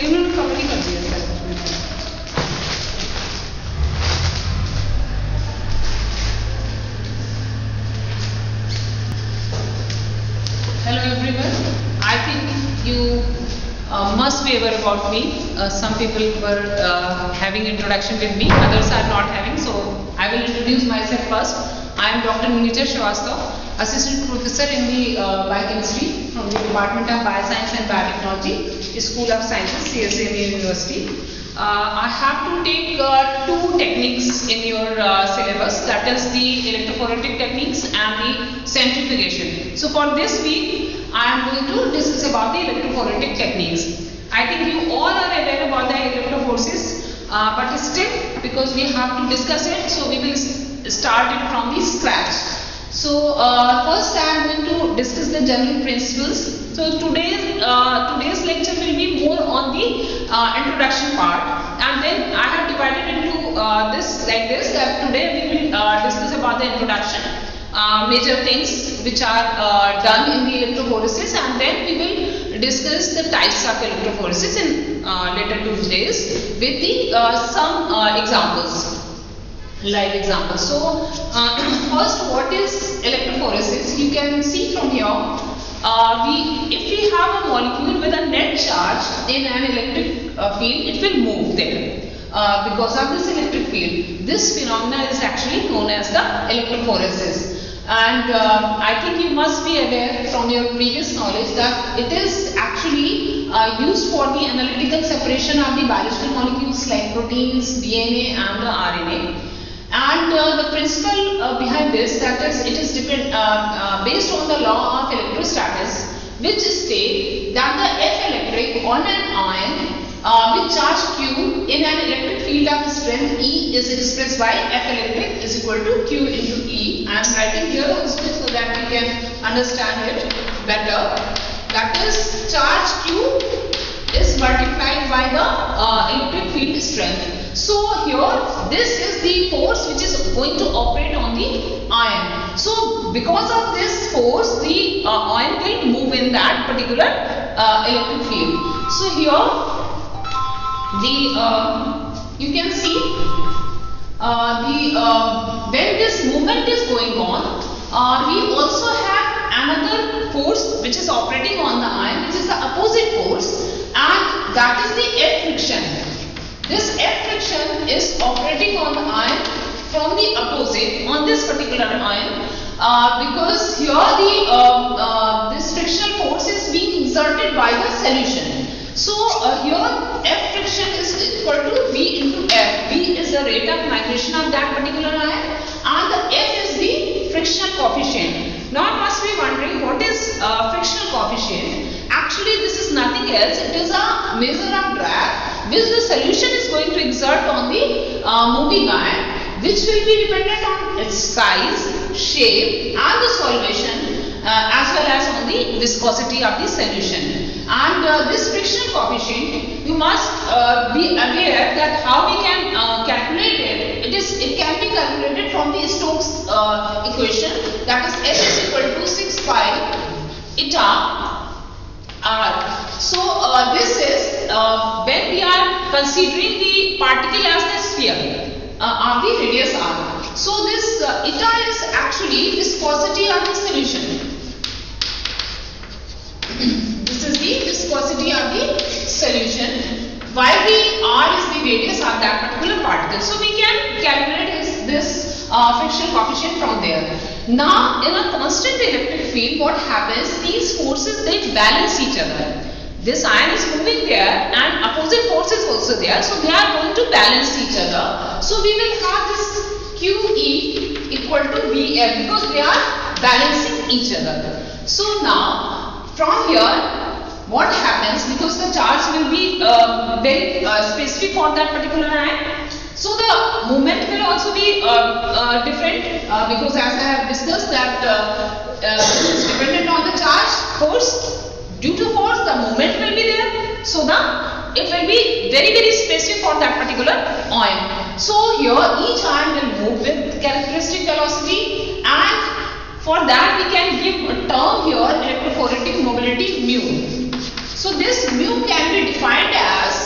इन्होंने कवर ही कर दिया sir. Hello everyone. I think you must be aware about me. Some people were having introduction with me, others are not having. So I will introduce myself first. I am Dr. Munija Shrivastava, Assistant Professor in the Biochemistry from the Department of Bioscience and Biotechnology, School of Sciences, CSMA University. I have to take two techniques in your syllabus, that is the electrophoretic techniques and the centrifugation. So for this week, I am going to discuss about the electrophoretic techniques. I think you all are aware about the electrophorese, but still because we have to discuss it, so we will start it from the scratch. So first I am going to discuss the general principles. So today's lecture will be more on the introduction part, and then I have divided into this like this, that today we will discuss about the introduction, major things which are done in the electrophoresis, and then we will discuss the types of electrophoresis in later 2 days with the some examples. Live example. So first, what is electrophoresis? You can see from here, if we have a molecule with a net charge in an electric field, it will move there because of this electric field. This phenomena is actually known as the electrophoresis. And I think you must be aware from your previous knowledge that it is actually used for the analytical separation of the biological molecules like proteins, DNA and the RNA. And the principle behind this, that is, it is based on the law of electrostasis, which states that the F electric on an ion with charge Q in an electric field of strength E is expressed by F electric is equal to Q into E. I am writing here also so that we can understand it better. That is, charge Q is multiplied by the electric field strength. So here, this is the force which is going to operate on the ion. So because of this force, the ion will move in that particular electric field. So here, you can see when this movement is going on, we also have another force which is operating on the ion, which is the opposite force, and that is the F friction. This F friction is operating on the ion from the opposite on this particular ion because here this frictional force is being exerted by the solution. So here F friction is equal to V into F. V is the rate of migration of that particular ion and the F is the frictional coefficient. Now you must be wondering, what is frictional coefficient? Actually this is nothing else, it is a measure of drag which the solution is going to exert on the moving ion, which will be dependent on its size, shape and the solution as well as on the viscosity of the solution. And this frictional coefficient, you must be aware that how we can calculate it. It can be calculated from the Stokes equation, that is S is equal to 6 pi eta R. So this is when we are considering the particle as the sphere of the radius r. So this eta is actually viscosity of the solution. This is the viscosity of the solution, while the r is the radius of that particular particle. So we can calculate this frictional coefficient from there. Now in a constant electric field, what happens, these forces, they balance each other. This ion is moving there and opposite force is also there, so they are going to balance each other. So we will have this QE equal to VF because they are balancing each other. So now from here, what happens, because the charge will be very specific for that particular ion, so the movement will also be different because as I have discussed that this is dependent on the charge force. Due to force, the movement will be there, so it will be very specific for that particular ion. So here each ion will move with characteristic velocity, and for that we can give a term here, electrophoretic mobility mu. So this mu can be defined as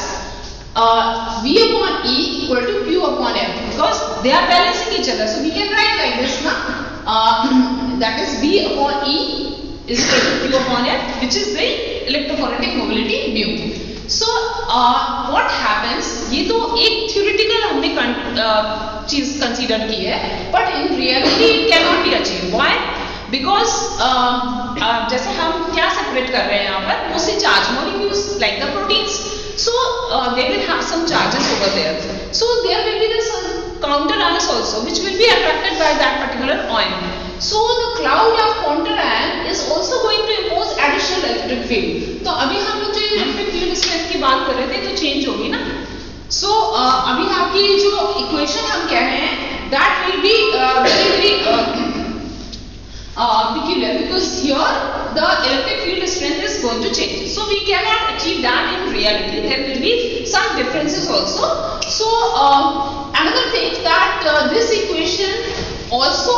they are balancing each other. So we can write like this, na? That is V upon E is equal to Q upon F, which is the electrophoretic mobility mu. So what happens? ये तो एक theoretical हमने चीज consider की है, but in reality it cannot be achieved. Why? Because जैसे हम क्या सेपरेट कर रहे हैं यहाँ पर, mostly charge molecules like the proteins. So they will have some charges over there. So there will be some counter ions also, which will be attracted by that particular ion. So the cloud of counter ion is also going to impose additional electric field. तो अभी हम लोग जो electric field strength की बात कर रहे थे, तो change होगी ना. So अभी आपकी जो equation हम कह रहे हैं, that will be very peculiar, because here the electric field strength is going to change. So we cannot achieve that in reality. There will be some differences also. So another thing that this equation also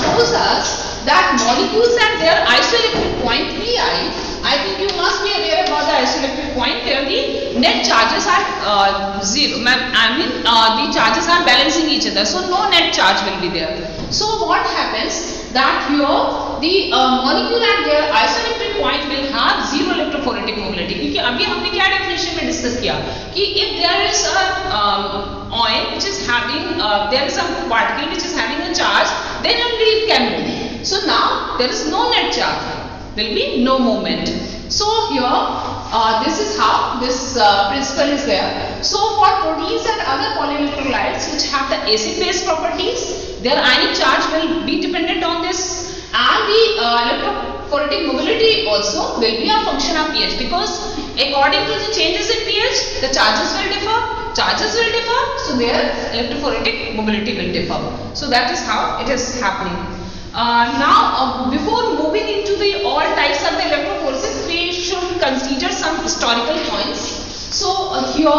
shows us that molecules at their isoelectric point Pi, I think you must be aware about the isoelectric point where the net charges are zero. I mean the charges are balancing each other, so no net charge will be there. So what happens that here the molecule at their isoelectric point will have zero electrophoretic mobility. क्योंकि अभी हमने क्या definition में discuss किया कि if there is a ion which is having there is some particle which is having a charge, then only it can move. So now there is no net charge, will be no movement. So here this is how this principle is there. So for proteins and other polyelectrolytes which have the acid base properties, their ionic charge will be dependent on this, and the electrophoretic mobility also will be a function of pH, because according to the changes in pH the charges will differ, so their electrophoretic mobility will differ. So that is how it is happening. Now before moving into the all types of the electrophoresis, we should consider some historical points. So here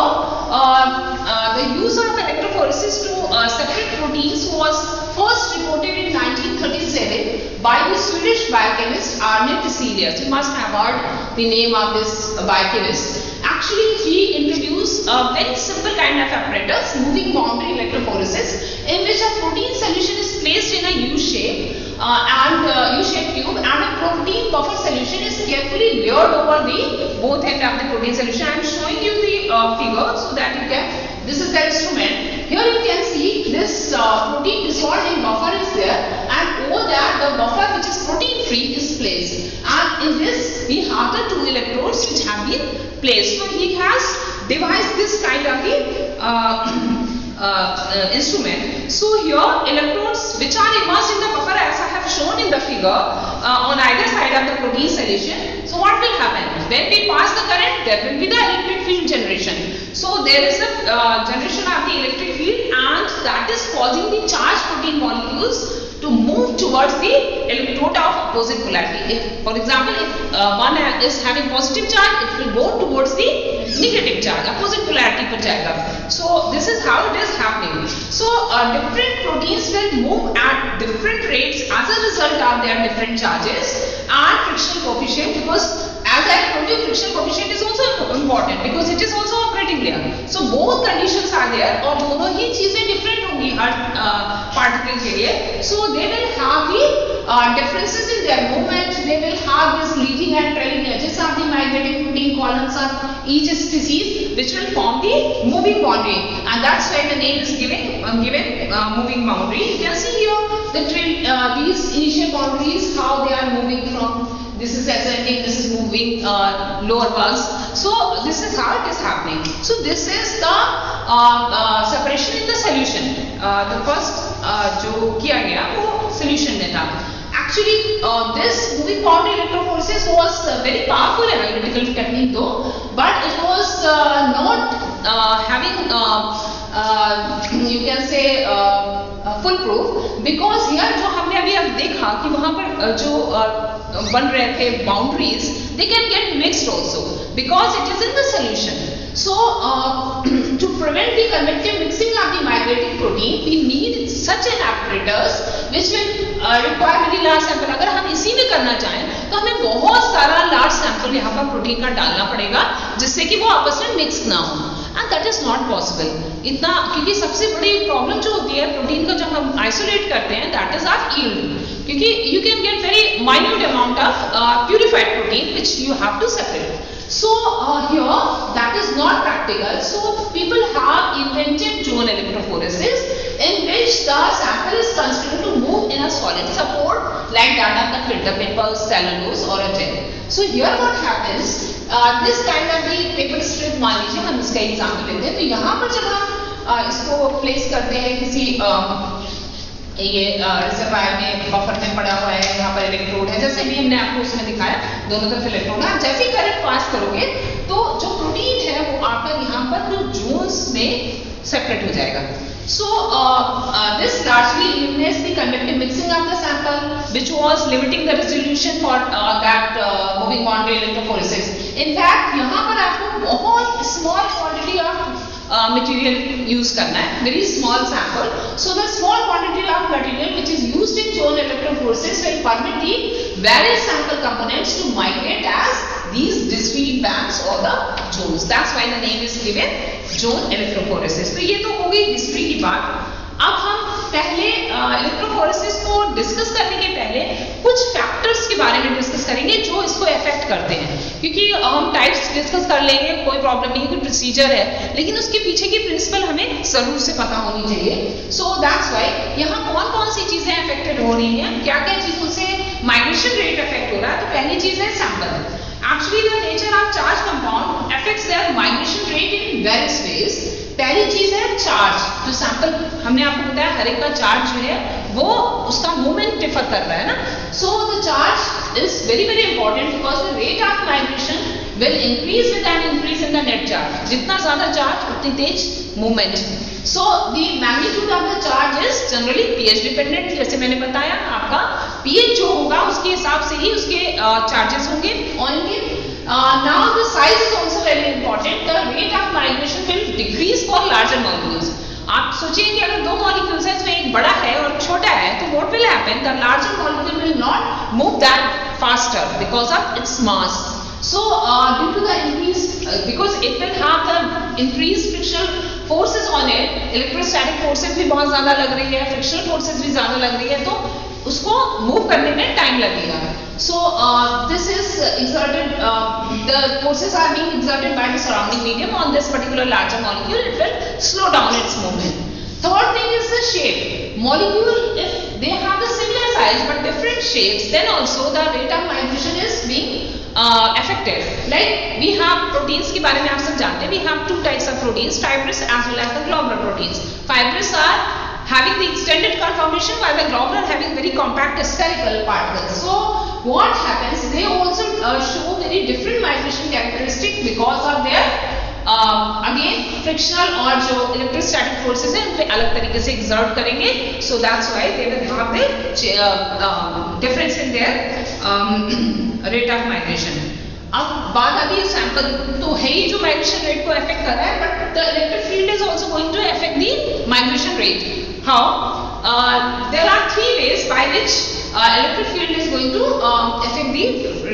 the use of electrophoresis to separate proteins was first reported in 1937 by the Swedish biochemist Arne Tiselius. You must have heard the name of this biochemist. Actually, he introduced a very simple kind of apparatus, moving boundary electrophoresis, in which a protein solution is placed in a U-shape U-shaped tube, and a protein buffer solution is carefully layered over the both ends of the protein solution. I am showing you the figure so that you can. This is the instrument. Here you can see this protein dissolved in buffer is there, and over that the buffer which is protein free is placed, and in this we have the two electrodes which have been placed. So he has devised this kind of the instrument. So here electrodes which are immersed in the buffer, as I have shown in the figure, on either side of the protein solution. So what will happen? When we pass the current, there will be the electric field generation. So there is a generation of the electric field, and that is causing the charged protein molecules to move towards the electrode of opposite polarity. If, for example, if one is having positive charge, it will go towards the negative charge, opposite polarity per jayega. So this is how it is happening. So different proteins will move at different rates as a result of their different charges and frictional coefficient, because as I told you, frictional coefficient is also important because it is also operating there. So both conditions are there, और दोनों ही चीजें different होंगी हर particle के लिए. So they will have the differences in their movement. They will have this leading and trailing edges of the migrating protein columns of each species, which will form the moving boundary, and that's why the name is given moving boundary. You can see here these initial boundaries, how they are moving from. This is ascending, this is moving lower pulse. So this is how it is happening. So this is the separation in the solution. The first जो किया गया वो solution में था. Actually, this moving boundary electrophoresis was very powerful analytical technique though, but it was not having you can say foolproof, because here जो हमने अभी अब देखा कि वहाँ पर जो बन रहे थे boundaries, they can get mixed also because it is in the solution. So to prevent the convective mixing of the migrating protein, we need such an apparatus which will require very large sample. अगर हम इसी में करना चाहें तो हमें बहुत सारा large sample यहाँ पर प्रोटीन का डालना पड़ेगा जिससे कि वो आपस में मिक्स ना हो. And that is not possible इतना, क्योंकि सबसे बड़ी प्रॉब्लम जो होती है प्रोटीन का जब हम आइसोलेट करते हैं दैट इज आवर यील्ड, क्योंकि you can get very minute amount of purified protein which you have to separate. So here that is not practical. So people have invented zone electrophoresis in which the sample is considered to move in a solid support like that of the filter paper, cellulose or a gel. So here what happens, this kind of the paper strip, मान लीजिए हम इसका example लेते हैं, तो यहाँ पर जब हम इसको प्लेस करते हैं किसी ये रिजर्वायर में, बफर में पड़ा हुआ है, यहाँ पर इलेक्ट्रोड है, जैसे भी हमने आपको उसमें दिखाया दोनों तरफ इलेक्ट्रोड है, जैसे ही करंट पास करोगे तो जो प्रोटीन है वो आकर यहाँ पर जो जोन्स में सेपरेट हो जाएगा. So this largely eliminates the convective mixing of the sample, which was limiting the resolution for that moving boundary electrophoresis. In fact, यहाँ पर आपको बहुत small quantity of material use करना है, very small sample. So the small quantity of material which is used in zone electrophoresis will permit the various sample components to migrate as these discrete bands or the zones. That's why the name is given zone electrophoresis. तो ये तो हो गई history की बात. अब हम पहले इलेक्ट्रोफोरेसिस को डिस्कस करने के पहले कुछ फैक्टर्स के बारे में डिस्कस करेंगे जो इसको अफेक्ट करते हैं, क्योंकि हम टाइप्स डिस्कस कर लेंगे, कोई प्रॉब्लम नहीं, कोई प्रोसीजर है, लेकिन उसके पीछे की प्रिंसिपल हमें जरूर से पता होनी चाहिए. सो दैट्स व्हाई यहाँ कौन कौन सी चीजें अफेक्टेड हो रही हैं, क्या क्या चीजों से माइग्रेशन रेट अफेक्ट हो रहा है. तो पहली चीज है sample. Actually, the nature of charged compound affects their migration rate in various ways. पहली चीज है चार्ज. जो सैंपल हमने आपको बताया हर एक का चार्ज जो है वो उसका मूवमेंट डिफर कर रहा है ना. So the charge is very very important because the rate of migration will increase with an increase in the net charge. जितना ज्यादा चार्ज उतनी तेज movement. So the magnitude of the charge is generally pH dependent. जैसे मैंने बताया आपका pH जो होगा उसके हिसाब से ही उसके चार्जेस होंगे. Now the size is also very important. The rate of migration will decrease for larger molecules. आप सोचिए कि अगर दो मॉलिक्यूल्स हैं इसमें एक बड़ा है और छोटा है तो what will happen? The larger molecule will not move that faster because of its mass. So due to the increase, because it will have the increased frictional forces on it, electrostatic forces भी बहुत ज्यादा लग रही है, frictional forces भी ज्यादा लग रही है, तो उसको मूव करने में टाइम लगेगा. So this is exerted, the forces are being exerted by the surrounding medium on this particular larger molecule. It will slow down its movement. Third thing is the shape. Molecule, if they have the similar size but different shapes, then also the rate of migration is being affected. Like we have proteins के बारे में आप सब जानते हैं. We have two types of proteins, fibrous as well as the globular proteins. Fibrous are having the extended conformation while the globular having very compact spherical particles. So what happens, they also show very different migration characteristics because of their again frictional और जो electrostatic forces हैं उन पे अलग तरीके से exert करेंगे. So that's why they will have the difference in their rate of migration. अब बात आती है सैंपल, तो है ही जो माइग्रेशन रेट को अफेक्ट कर रहा है, but the electric field is also going to affect the migration rate. How? There are three ways by which electric field is going to affect the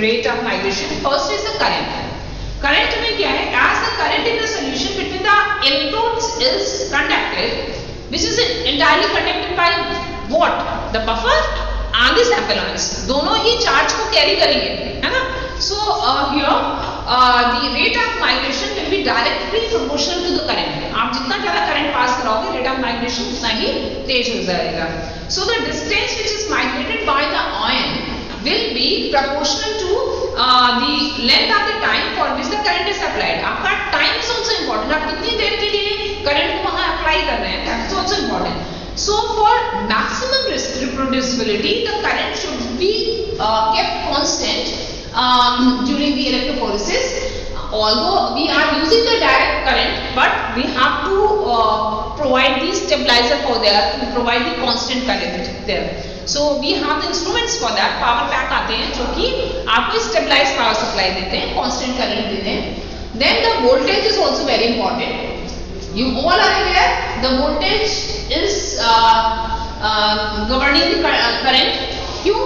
rate of migration. First is the current. Current में क्या है? As the current in the solution between the electrodes is conducted, which is entirely conducted by what? The buffer and the sample ions. दोनों ही charge को carry करेंगे, है ना? So here the rate of migration will be directly proportional to the current. आप जितना ज़्यादा current पास कराओगे, rate of migration उतना ही तेज हो जाएगा. So the distance which is migrated by the ion will be proportional to the length of the time for which the current is applied. आपका time is also important. आप कितनी देर के लिए current को वहाँ apply कर रहे हैं, that is also important. So for maximum reproducibility, the current should be kept constant during the electrophoresis. Although we are using the direct current, but we have to provide the stabilizer for there to provide the constant current there. So we have the instruments for that. Power pack आते हैं जो कि आपको stabilized power supply देते हैं, constant current देते हैं. Then the voltage is also very important. You all are aware the voltage is governing the current. क्यों?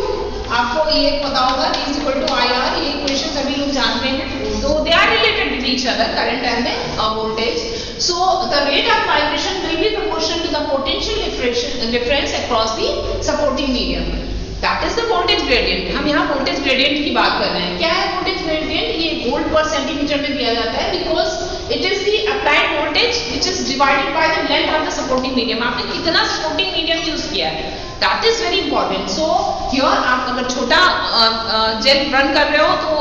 आपको ये पता होगा, V is equal to IR, ये इक्वेशन सभी लोग जानते हैं. So they are related. each other, current and the voltage. So the rate of migration will be proportional to the potential difference across the supporting medium. That is the voltage gradient. हम यहाँ voltage gradient की बात कर रहे हैं. क्या है voltage gradient? ये volt per centimeter में दिया जाता है because it is the applied voltage which is divided by the length of the supporting medium. आपने कितना supporting medium use किया है? That is very important. So here आप अगर छोटा जेल रन कर रहे हो तो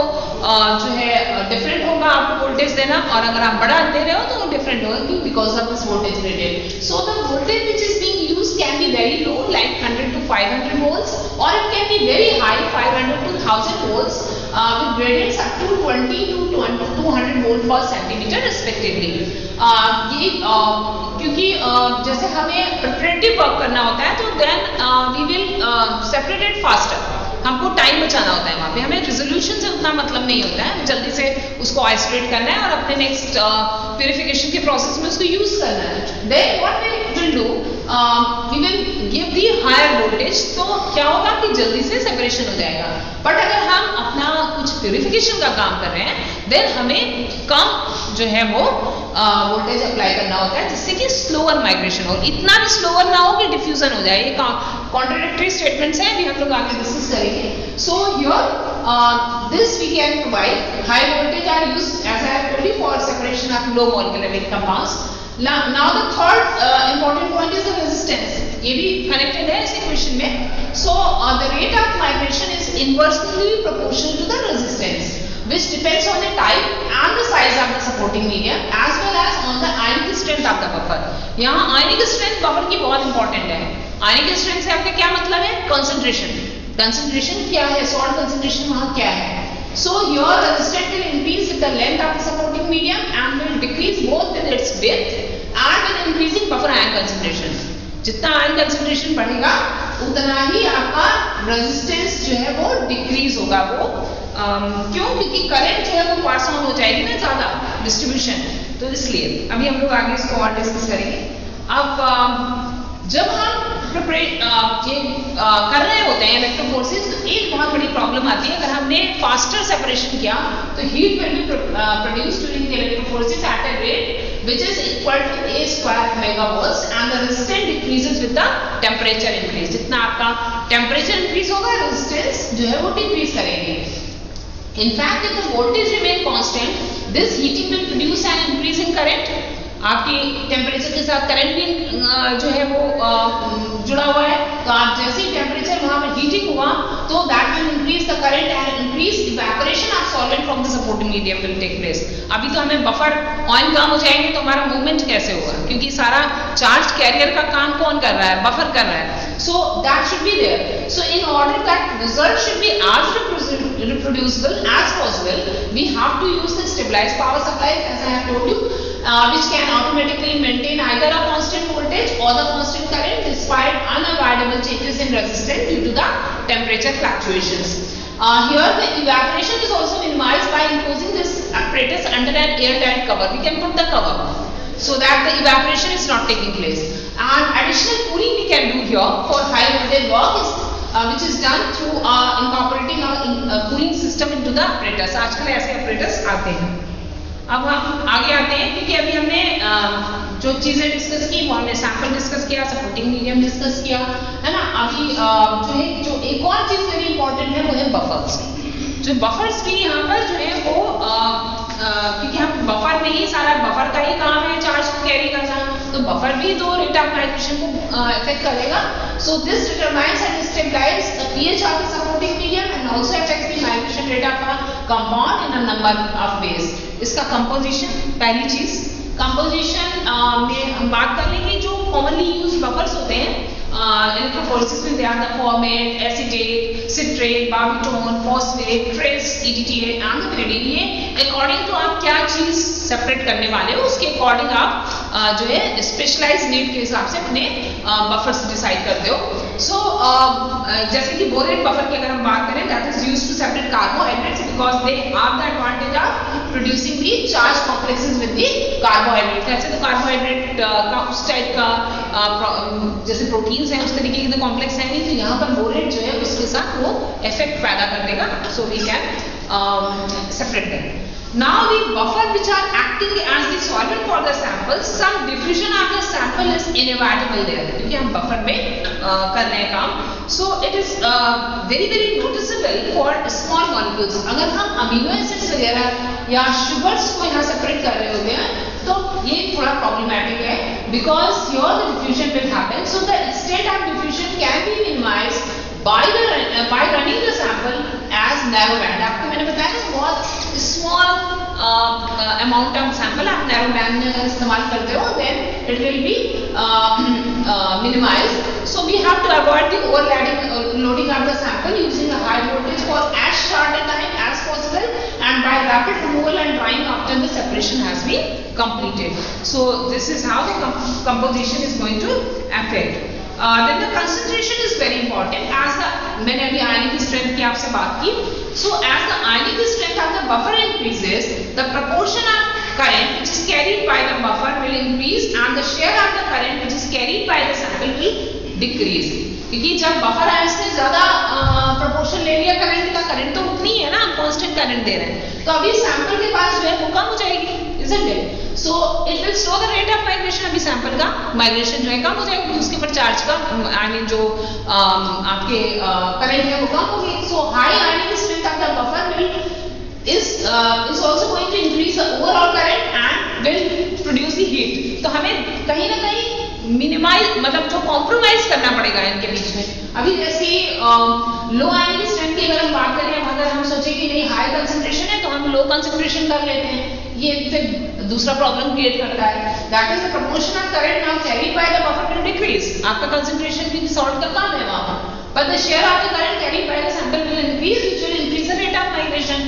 जो है डिफरेंट होगा आपको वोल्टेज देना, और अगर आप बड़ा दे रहे हो तो डिफरेंट होगा because of this voltage gradient. So the voltage which is being used can be very low like 100 to 500 volts, or it can be very high 500 to 1000 volts with gradients up to 20 to 200 volt per centimeter respectively. ये क्योंकि जैसे हमें preparative work करना होता है तो then we will separate it faster. हमको time बचाना होता है वहाँ पे, हमें रिजोल्यूशन से उतना मतलब नहीं होता है, जल्दी से उसको आइसोलेट करना है और अपने नेक्स्ट प्यूरिफिकेशन के प्रोसेस में उसको यूज करना है. Then what we will do, we will give the higher voltage, तो क्या होगा कि जल्दी से सेपरेशन हो जाएगा. बट अगर हम अपना कुछ प्यूरिफिकेशन का काम कर रहे हैं देन हमें कम जो है वो वोल्टेज अप्लाई करना होता है जिससे कि स्लोअर माइग्रेशन हो, इतना भी स्लोअर ना हो कि डिफ्यूजन हो जाए. ये कॉन्ट्राडिक्टरी स्टेटमेंट्स हैं, भी हम लोग आगे डिस्कस करेंगे. So here this we can provide high voltage are used as I have told you for separation of low molecular weight compounds. Now the third important point is the resistance. ये भी connected है इस equation में. So the rate of migration is inversely proportional to the resistance which depends on the type and the size of the supporting medium as well as on the ionic strength of the buffer. यहाँ ionic strength buffer की बहुत important है. ionic strength से आपका क्या मतलब है? concentration. concentration क्या है? salt concentration वहाँ क्या है? So your resistance will increase with the length of the supporting medium and will decrease both with its width and with increasing buffer ion concentration. जितना ion concentration बढ़ेगा उतना ही आपका resistance जो है वो decrease होगा. वो क्यों? क्योंकि करंट जो है वो पास ऑन हो जाएगी ना ज्यादा डिस्ट्रीब्यूशन, तो इसलिए अभी हम लोग आगे इसको और डिस्कस करेंगे. अब जब हम ये कर रहे होते हैं इलेक्ट्रोफोर्सेस तो एक बहुत बड़ी प्रॉब्लम आती है. अगर हमने फास्टर सेपरेशन किया तो heat will be produced during the electrophoresis at a rate which is equal to a square megavolts and the resistance decreases with the temperature increase. जितना आपका टेम्परेचर इंक्रीज होगा रेजिस्टेंस जो है वो डिक्रीज करेंगे. In fact, if the voltage remain constant, this heating will produce an increase in current. आपकी temperature के साथ करंट भी जो है वो जुड़ा हुआ है, तो आप जैसे ही टेम्परेचर वहां पर हीटिंग हुआ तो that will increase the current and increase evaporation of solvent from the supporting medium will take place. अभी तो हमें बफर ऑन कम हो जाएंगे तो हमारा मूवमेंट कैसे होगा, क्योंकि सारा चार्ज कैरियर का काम कौन कर रहा है? बफर कर रहा है. So that should be there. So in order that result should be as reproducible as possible, we have to use the stabilized power supplies as I have told you, which can automatically maintain either a constant voltage or the constant current despite unavoidable changes in resistance due to the temperature fluctuations. Here the evaporation is also minimized by enclosing this apparatus under an airtight cover. We can put the cover so that the evaporation is not taking place. And additional cooling we can do here for high voltage work is which is done through incorporating a cooling system into the apparatus. आजकल ऐसे apparatus आते हैं. अब हम आगे आते हैं क्योंकि अभी हमने जो चीजें डिस्कस की वो हमने सैंपल डिस्कस किया, सपोर्टिंग मीडियम डिस्कस किया, है ना. अभी जो एक और चीज वेरी इंपॉर्टेंट है वो है बफर्स. जो बफर्स भी यहाँ पर जो है वो क्योंकि हम बफर में ही सारा बफर का ही काम है चार्ज को कैरी करना, तो बफर भी तो रेट ऑफ माइग्रेशन को अफेक्ट करेगा. So this determines and stabilize the pH of the supporting medium and also affects the migration rate of a compound in a number of ways. इसका composition, पहली चीज composition में हम बात कर लेंगे. जो कॉमनली यूज बफर्स होते हैं इलेक्ट्रोफोरेसिस में, they are the formate, acetate, citrate, barbitone, phosphate, tris, EDTA and the pyridine. ये अकॉर्डिंग टू आप क्या चीज सेपरेट करने वाले हो उसके अकॉर्डिंग आप जो है स्पेशलाइज नीड के हिसाब से अपने बफर्स डिसाइड करते हो. सो जैसे कि बोरेट बफर की अगर हम बात करें, that is used to separate carbohydrates because they have the advantage of producing the charge complexes with the carbohydrate. ऐसे तो कार्बोहाइड्रेट का उस टाइप का जैसे प्रोटीन्स हैं उस तरीके के तो कॉम्प्लेक्स है नहीं, तो यहाँ पर बोरेट जो है उसके साथ वो इफेक्ट पैदा कर देगा. So we can separate that. Now the buffer which are acting as the solvent for the sample, some diffusion of the sample is inevitable there. क्योंकि हम buffer में कर रहे हैं काम. So it is very noticeable for small molecules. अगर हम amino acids वगैरह या sugars को यहाँ separate कर रहे होते हैं तो ये थोड़ा problematic है because here the diffusion will happen. So the extent of diffusion can be minimized by running the sample as narrow band. आपको मैंने बताया ना बहुत small amount of sample आप narrow band में अगर इस्तेमाल करते हो then it will be minimized. So we have to avoid the overloading of the sample using a high voltage for as short a time as possible and by rapid removal and drying after the separation has been completed. So this is how the composition is going to affect. Then the concentration is very important. As the मैंने अभी ionic strength की आपसे बात की. So as the ionic strength of the buffer increases, the proportion of current which is carried by the buffer will increase and the share of the current which is carried by the sample will decrease. क्योंकि जब buffer ions ने ज्यादा proportion ले लिया current का, current तो उतनी है ना, हम कांस्टेंट करंट दे रहे हैं, तो अभी सैंपल के पास जो है वो कम हो जाएगी, isn't it? So it will slow the rate of migration. अभी सैंपल का माइग्रेशन जो है कम हो जाएगी, उसके ऊपर चार्ज का आई मीन जो आपके करंट है वो कम होगी. So high ionic strength of the buffer will is also going to increase the overall current and will produce the heat. तो हमें कहीं ना कहीं मिनिमाइज मतलब जो कॉम्प्रोमाइज करना पड़ेगा इनके बीच में. अभी जैसे लो आयनिक स्ट्रेंथ की अगर हम बात करें, अगर हम सोचे कि नहीं हाई कंसंट्रेशन है तो हम लो कंसंट्रेशन कर लेते हैं, ये फिर दूसरा प्रॉब्लम क्रिएट करता है. That is the proportion of current now carried by the buffer will decrease. आपका कंसंट्रेशन भी सॉल्ट का कम है वहां पर, but the share of the current carried by the sample will increase which will increase the rate of migration.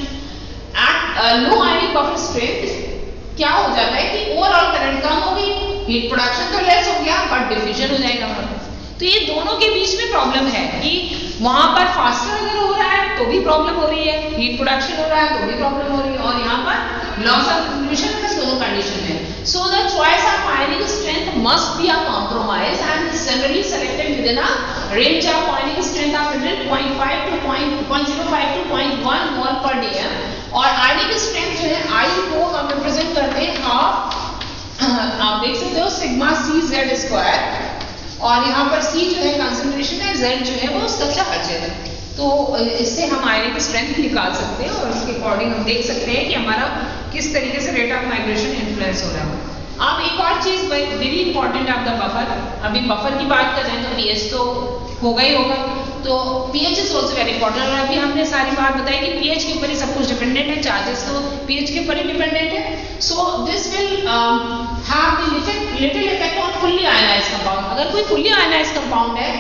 At low ionic buffer strength क्या हो जाता है कि ओवरऑल करंट कम हो गई, हीट प्रोडक्शन तो लेस हो गया बट डिफ्यूजन हो जाएगा वहां पर. तो ये दोनों के बीच में प्रॉब्लम है कि वहां पर फास्टर अगर हो रहा है तो भी प्रॉब्लम हो रही है, हीट प्रोडक्शन हो रहा है तो भी प्रॉब्लम हो रही है, और यहाँ पर लॉस ऑफ डिफ्यूजन में दोनों कंडीशन है. So the choice of ionic strength must be a compromise and is generally selected with in a range of ionic strength of 0.5 to 0.05 to 0.1 मोल पर dm. और आयनिक स्ट्रेंथ जो है आई को हम रिप्रेजेंट करते हैं हाफ, आप देख सकते हो सिग्मा सी जेड स्क्वायर, और यहाँ पर सी जो है कंसंट्रेशन है, जेड जो है वो उसका चार्ज है. तो इससे हम आयनिक स्ट्रेंथ निकाल सकते हैं और उसके अकॉर्डिंग हम देख सकते हैं कि हमारा किस तरीके से रेट ऑफ माइग्रेशन इन्फ्लुएंस हो रहा है. अब एक और चीज very important of the buffer, अभी बफर की बात कर रहे हैं तो पीएच तो होगा ही होगा, तो pH is also very important. और अभी हमने सारी बात बताई कि पीएच के ऊपर ही सब कुछ डिपेंडेंट है, चार्जेस तो पीएच के ऊपर ही डिपेंडेंट है. So this will have the little effect on fully ionised compound. अगर कोई फुल्ली आयनाइज्ड कंपाउंड है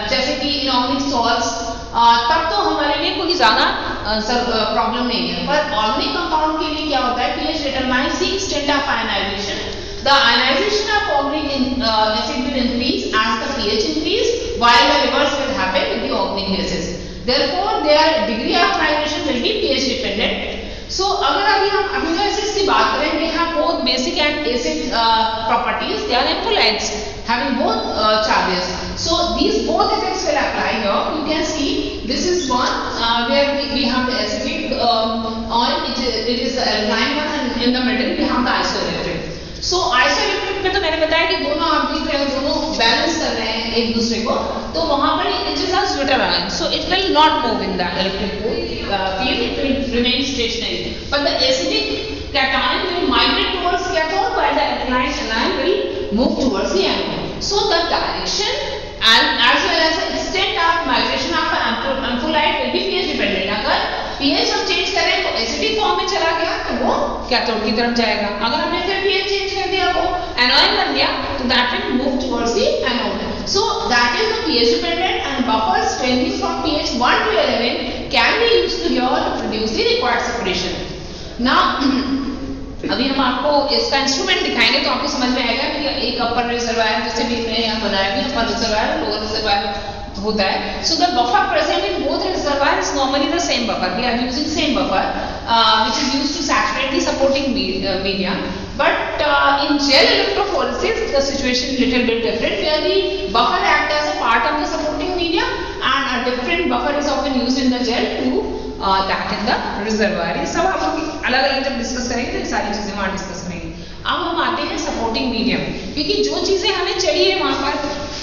जैसे कि इनऑर्गेनिक सॉल्ट्स, तब तो हमारे लिए कोई ज्यादा प्रॉब्लम नहीं है. पर ऑर्गेनिक कंपाउंड के लिए क्या होता है, pH determines the extent of ionization. The ionization of organic acid will increase as the pH increase, while the reverse will happen with the organic bases. Therefore, their degree of migration will be pH dependent. So, अगर अभी हम amino acids की बात करें, they have both basic and acid properties. They are ampholytes, having both charges. So, these both effects will apply here. You can see this is one where we have the acidic oil. It is the alkaline one, and in the middle we have the isoelectric. So isoelectric में तो मैंने बताया कि दोनों आप देख रहे हो, दोनों बैलेंस कर रहे हैं एक दूसरे को, तो वहां पर it is a zwitter ion, so it will not move in the electric field, it will remain stationary. But the acidic cation will migrate towards cathode, while the alkaline anion will move towards the anode. So the direction and as well as the extent of migration of an ampholyte will be pH dependent. अगर pH हम change करें तो acidic form में चला गया तो वो cathode की तरफ जाएगा. अगर हमने फिर pH चेंज कर दिया, वो एनोन बन गया, तो that will move towards the anode. So that is the pH dependent and buffer strengthening from pH 1 to 11 can be used to here to produce the required separation. Now अभी हम आपको इसका इंस्ट्रूमेंट दिखाएंगे तो आपको समझ में आएगा कि एक अपर रिजर्वायर जैसे भी मैंने यहाँ बनाया भी, अपर रिजर्वायर लोअर रिजर्वायर होता है. So the buffer present in both reservoirs is normally the same buffer. We are using same buffer which is used to saturate the supporting media. But in gel electrophoresis the situation is little bit different, where the buffer acts as a part of the supporting media and a different buffer is often used in the gel to that in the reservoir. ये सब हम लोग अलग अलग जब discuss करेंगे तो ये सारी चीजें वहाँ डिस्कस करेंगे। अब हम आते हैं सपोर्टिंग मीडियम, क्योंकि जो चीजें हमें चाहिए वहाँ पर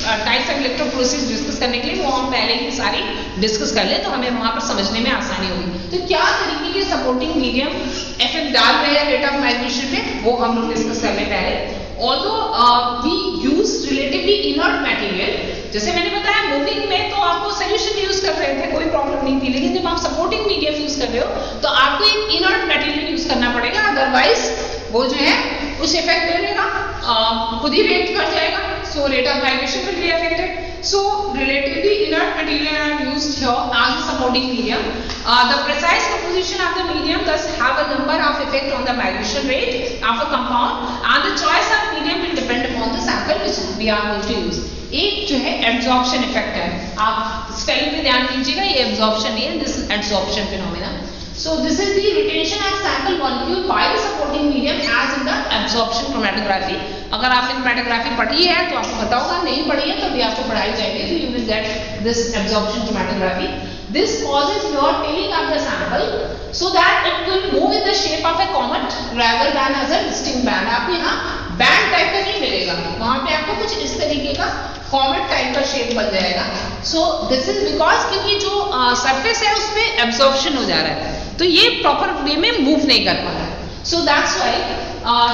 टाइप्स ऑफ इलेक्ट्रोफोरेसिस डिस्कस करने के लिए वो हम पहले ही सारी डिस्कस कर लें तो हमें वहाँ पर समझने में आसानी होगी। तो क्या तरीके के सपोर्टिंग मीडियम इफेक्ट डाल रहे हैं रेट ऑफ माइग्रेशन में, वो हम लोग डिस्कस कर लें पहले। Although we use relatively inert material, जैसे मैंने बताया मूविंग में तो आपको सोल्यूशन यूज कर रहे थे, कोई प्रॉब्लम नहीं थी, लेकिन जब आप सपोर्टिंग मीडियम यूज कर रहे हो तो आपको एक इनर्ट मटेरियल यूज करना पड़ेगा, अदरवाइज वो जो है कुछ इफेक्ट दे देगा, खुद ही रेट कर जाएगा। So rate of migration will be affected. So relatively inert material are used here as a supporting medium. The precise composition of the medium thus have a number of effect on the migration rate of a compound, and the choice of medium will depend upon the sample which we are going to use. एक जो है absorption effect है, आप spelling पे ध्यान दीजिएगा, ये absorption है, this absorption phenomena. So this is the retention of sample molecule by the supporting medium as in the absorption chromatography. अगर आपने chromatography पढ़ी है तो आपको पता होगा, नहीं पढ़ी है तो भी आपको पढ़ाई जाएगी, तो you will get this absorption chromatography. This causes your tailing of the sample so that it will move in the shape of a comet rather than as a distinct band. आपको यहाँ बैंड टाइप का नहीं मिलेगा, वहाँ पे आपको कुछ इस तरीके का कॉमेट टाइप का शेप बन जाएगा। सो दिस इज बिकॉज क्योंकि जो सरफेस है उसपे एब्जॉर्प्शन हो जा रहा है, तो ये प्रॉपर वे में मूव नहीं कर पा रहा है। So that's why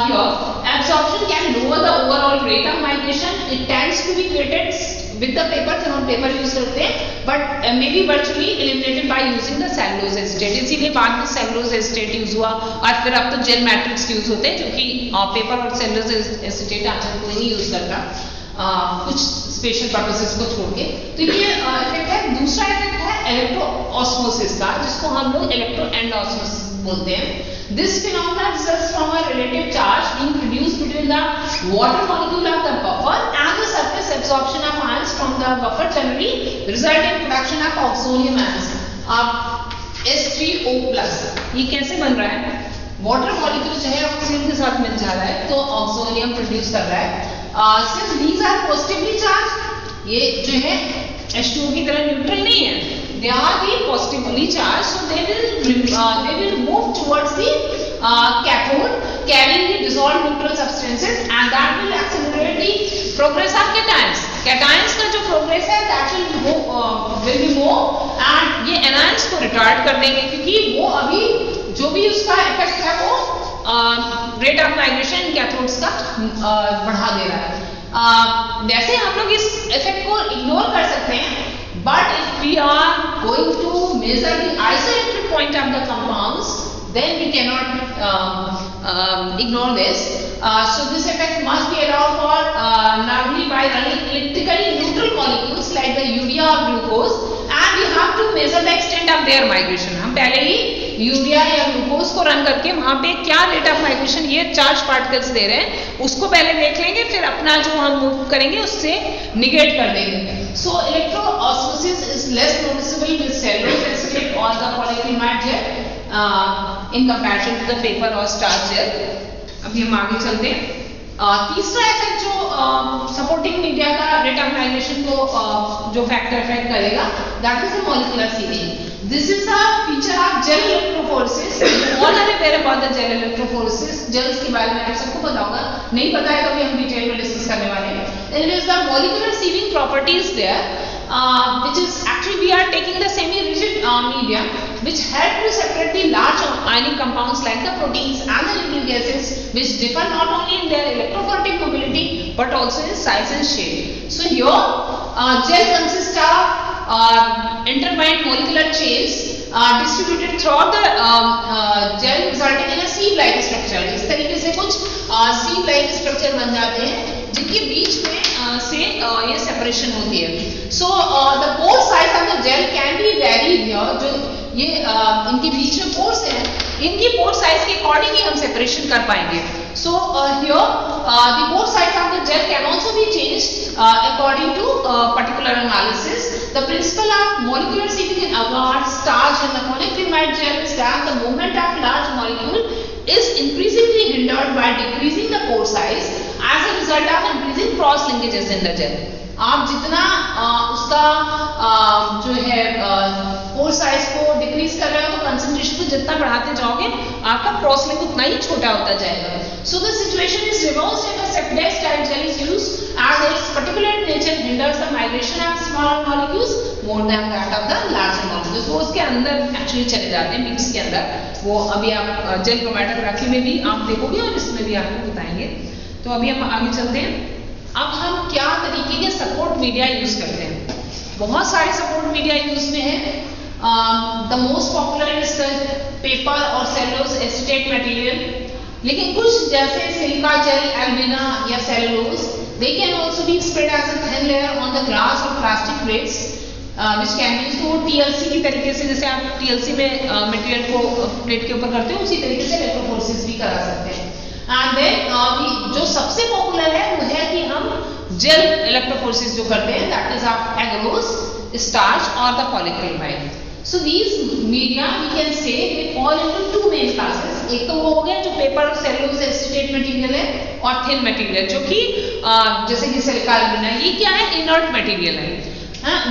here absorption can lower the overall rate of migration. It tends to be created with the paper, जब हम पेपर यूज करते हैं, but may be virtually eliminated by using the cellulose acetate. इसीलिए बाद में cellulose acetate use हुआ, और फिर अब तो जेल मैट्रिक्स यूज होते हैं, जो कि पेपर और सेलुलोज एसीटेट आजकल कोई नहीं यूज करता, कुछ स्पेशल पर्पसेस को छोड़ के। तो ये इफेक्ट है। दूसरा इफेक्ट है इलेक्ट्रोऑस्मोसिस का, जिसको हम लोग इलेक्ट्रो एंडोऑस्मोसिस बोलते हैं। This phenomenon results from a relative charge being produced between the water molecule of the buffer and the surface absorption of ions from the buffer generally result in production of oxonium ions, H3O+। ये कैसे बन रहा है? Water molecule जो है oxygen के साथ मिल जा रहा है तो ऑक्सोनियम प्रोड्यूस कर रहा है। Since these are positively charged, ये जो है H2O की तरह न्यूट्रल नहीं है, they are the positively charged, so they will move towards the cathode carrying the dissolved neutral substances, and that will accelerate the progress of cations। cations का जो progress है that will be more, and ये anions को retard कर देंगे, क्योंकि वो अभी जो भी उसका इफेक्ट है वो रेट ऑफ माइग्रेशन कैथोड्स का बढ़ा दे रहा है। वैसे हम लोग इस इफेक्ट को इग्नोर कर सकते हैं, but if we are going to measure the isoelectric point of the compounds, then we cannot ignore this. So this effect must be allowed for normally by running electrically neutral molecules like the urea or glucose, and we have to measure the extent of their migration। हम पहले ही urea या glucose को run करके वहां पे क्या rate of migration ये charge particles they रहे हैं उसको पहले देख लेंगे, फिर अपना जो हम मूव करेंगे उससे निगेट कर देंगे। So electroosmosis is less noticeable with cellulose acetate or the polyacrylamide gel in comparison to the paper or starch gel। अभी हम आगे चलते हैं। तीसरा इफेक्ट जो सपोर्टिंग मीडिया का रेट ऑफ माइग्रेशन को जो फैक्टर इफेक्ट करेगा, that is the molecular sieving. This is a feature of gel electrophoresis। All are aware about the gel electrophoresis। Gels के बारे में आप सबको पता होगा, नहीं पता है तो भी हम डिटेल में डिस्कस करने वाले हैं। It is the molecular sieving properties there, which is actually we are taking the semi-rigid medium, which help to separate the large ionic compounds like the proteins and the liquid gases, which differ not only in their electrophoretic mobility but also in size and shape। So here gel consists of intertwined molecular chains distributed throughout the gel, resulting in a sieve-like structure। इस तरीके से कुछ sieve-like structure बन जाते हैं जिनके बीच में से ये separation होती है। So the pore size of the gel can be varied here। जो ये इनके बीच में pores हैं, इनकी pore size के according ही हम separation कर पाएंगे। So here the pore size of the gel can also be changed according to particular analysis। The principle of molecular sieving in agar, starch and the polyacrylamide gel is that the movement of large molecule is increasingly hindered by decreasing the pore size as a result of increasing cross linkages in the gel. आप जितना उसका जो है pore size को decrease कर रहे हो तो कंसंट्रेशन को जितना बढ़ाते जाओगे आपका क्रॉस लिंक उतना ही छोटा होता जाएगा. So the situation is reversed if a Sepdex type gel is used as its particular nature hinders the migration of smaller molecules more than that of the larger molecules. वो उसके अंदर actually चले जाते हैं मिक्स के अंदर. वो अभी आप जेल क्रोमैटोग्राफी में भी आप देखोगे और इसमें भी आपको बताएंगे. तो अभी हम आगे चलते हैं. अब हम क्या तरीके के सपोर्ट मीडिया यूज करते हैं. बहुत सारे सपोर्ट मीडिया यूज में है. The most popular is paper और सेलुलोज एसीटेट मटेरियल. लेकिन कुछ जैसे सिलिका जेल, एल्यूमिना या cellulose, they can also be spread as a thin layer on the glass और plastic plates which can use. तो TLC की तरीके से जैसे आप टीएलसी में मटेरियल को प्लेट के ऊपर करते हो उसी तरीके से इलेक्ट्रोफोरेसिस भी करा सकते हैं. एंड देन जो सबसे पॉपुलर है वो है कि हम जेल इलेक्ट्रोफोरेसिस जो करते हैं, that is of agarose, starch और the polyacrylamide. So these media we can say they fall into two main classes. एक तो वो हो गया जो पेपर और सेलुलोज एसीटेट मटेरियल है, और थिन मटेरियल जो कि जैसे कि सिलिका, एल्यूमिना, ये क्या है, इनर्ट मटेरियल है.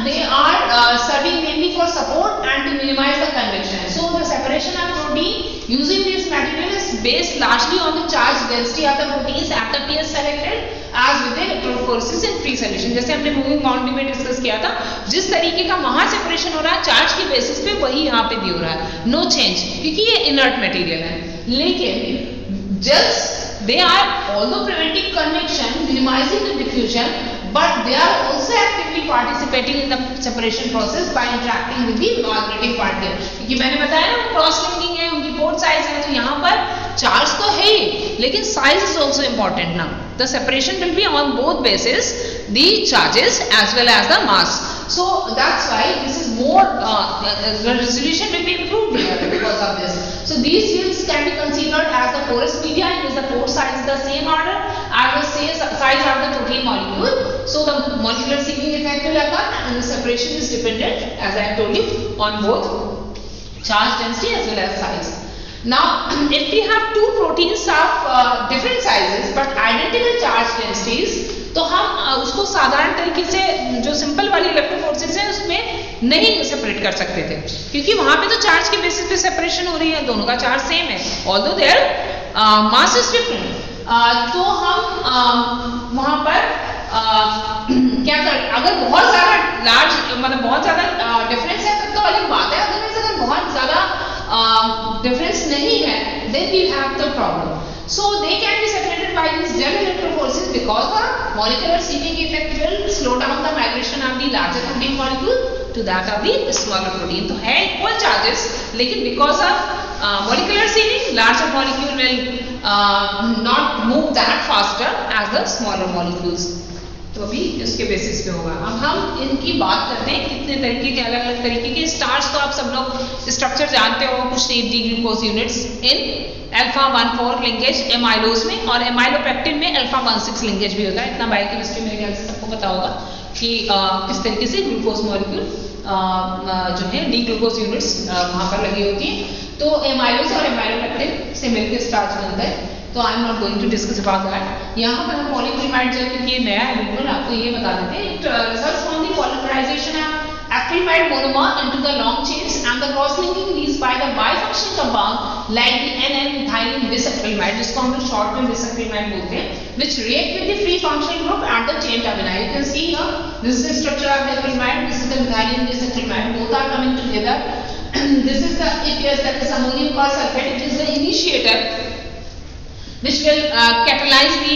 They are serving mainly for support and to minimize the convection. So the separation of protein using this material is based largely on the charge density of the proteins at the pH selected as with the electrophoresis in free solution. जैसे हमने moving boundary में discuss किया था, जिस तरीके का वहां separation हो रहा है चार्ज के बेसिस पे वही यहाँ पे भी हो रहा है. नो चेंज, क्योंकि ये इनर्ट मटेरियल है. लेकिन gels they are although preventing convection, minimizing the diffusion, but they are also actively participating in the separation process by interacting with the non-negative particle. क्योंकि मैंने बताया ना क्रॉस लिंकिंग है, उनकी पोर्ट साइज है, तो यहाँ पर चार्ज तो है ही, लेकिन साइज इज ऑल्सो इम्पोर्टेंट. ना the separation will be on both bases, the charges as well as the mass. So that's why this is more the resolution will be improved here because of this. So these fields can be considered as the porous media because the pore size is the same order as the size of the protein molecule. So the molecular sealing effect will occur and the separation is dependent, as I have told you, on both charge density as well as size. Now if we have two proteins of different sizes but identical charge densities, तो हम उसको साधारण तरीके से जो simple वाली electrophoresis है उसमें नहीं सेपरेट कर सकते थे, क्योंकि वहां पे तो चार्ज के बेसिस पे सेपरेशन हो रही है, दोनों का चार्ज सेम है, although their mass is different. तो हम वहां पर क्या कर, अगर बहुत ज्यादा लार्ज मतलब बहुत ज्यादा डिफरेंस है तब तो अलग बात है. अगर बहुत ज्यादा डिफरेंस नहीं है then we have the problem. So they can be separated by these gel electrophoresis because the molecular sealing effect will slow down the migration of the larger protein molecule to that of the smaller protein. तो है equal charges, लेकिन because of molecular sealing, larger molecule will not move that faster as the smaller molecules. तो अभी इसके basis पे होगा. अब हम इनकी बात करते हैं कितने तरीके के, अलग अलग तरीके के. स्टार्च तो आप सब लोग स्ट्रक्चर जानते हो, कुछ D glucose units in alpha 1,4 linkage amylose में, और एमाइलोपेक्टिन में अल्फा 1,6 लिंकेज भी होता है. इतना बायोकेमिस्ट्री मेरे ख्याल से सबको पता होगा कि किस तरीके से ग्लूकोज मॉलिक्यूल जो है डी ग्लूकोज यूनिट्स वहां पर लगी होती है. तो एमाइलोज और एमाइलोपेक्टिन से मिलकर स्टार्च बनता है. तो I am not going to discuss about that. यहाँ पर हम पॉलीक्रिलामाइड जेल, क्योंकि ये नया है बिल्कुल, आपको ये बता देते हैं. It results from the polymerization of acrylamide monomer into the long chains and the cross linking these by the bifunctional compound like the N-methylene bisacrylamide, जिसको हम लोग शॉर्ट में bisacrylamide बोलते हैं, which react with the free functional group at the chain termini. You can see here, this is the structure of the acrylamide, this is the methylene bisacrylamide, both are coming together. This is the APS, that is ammonium persulfate, it is the initiator which will catalyze the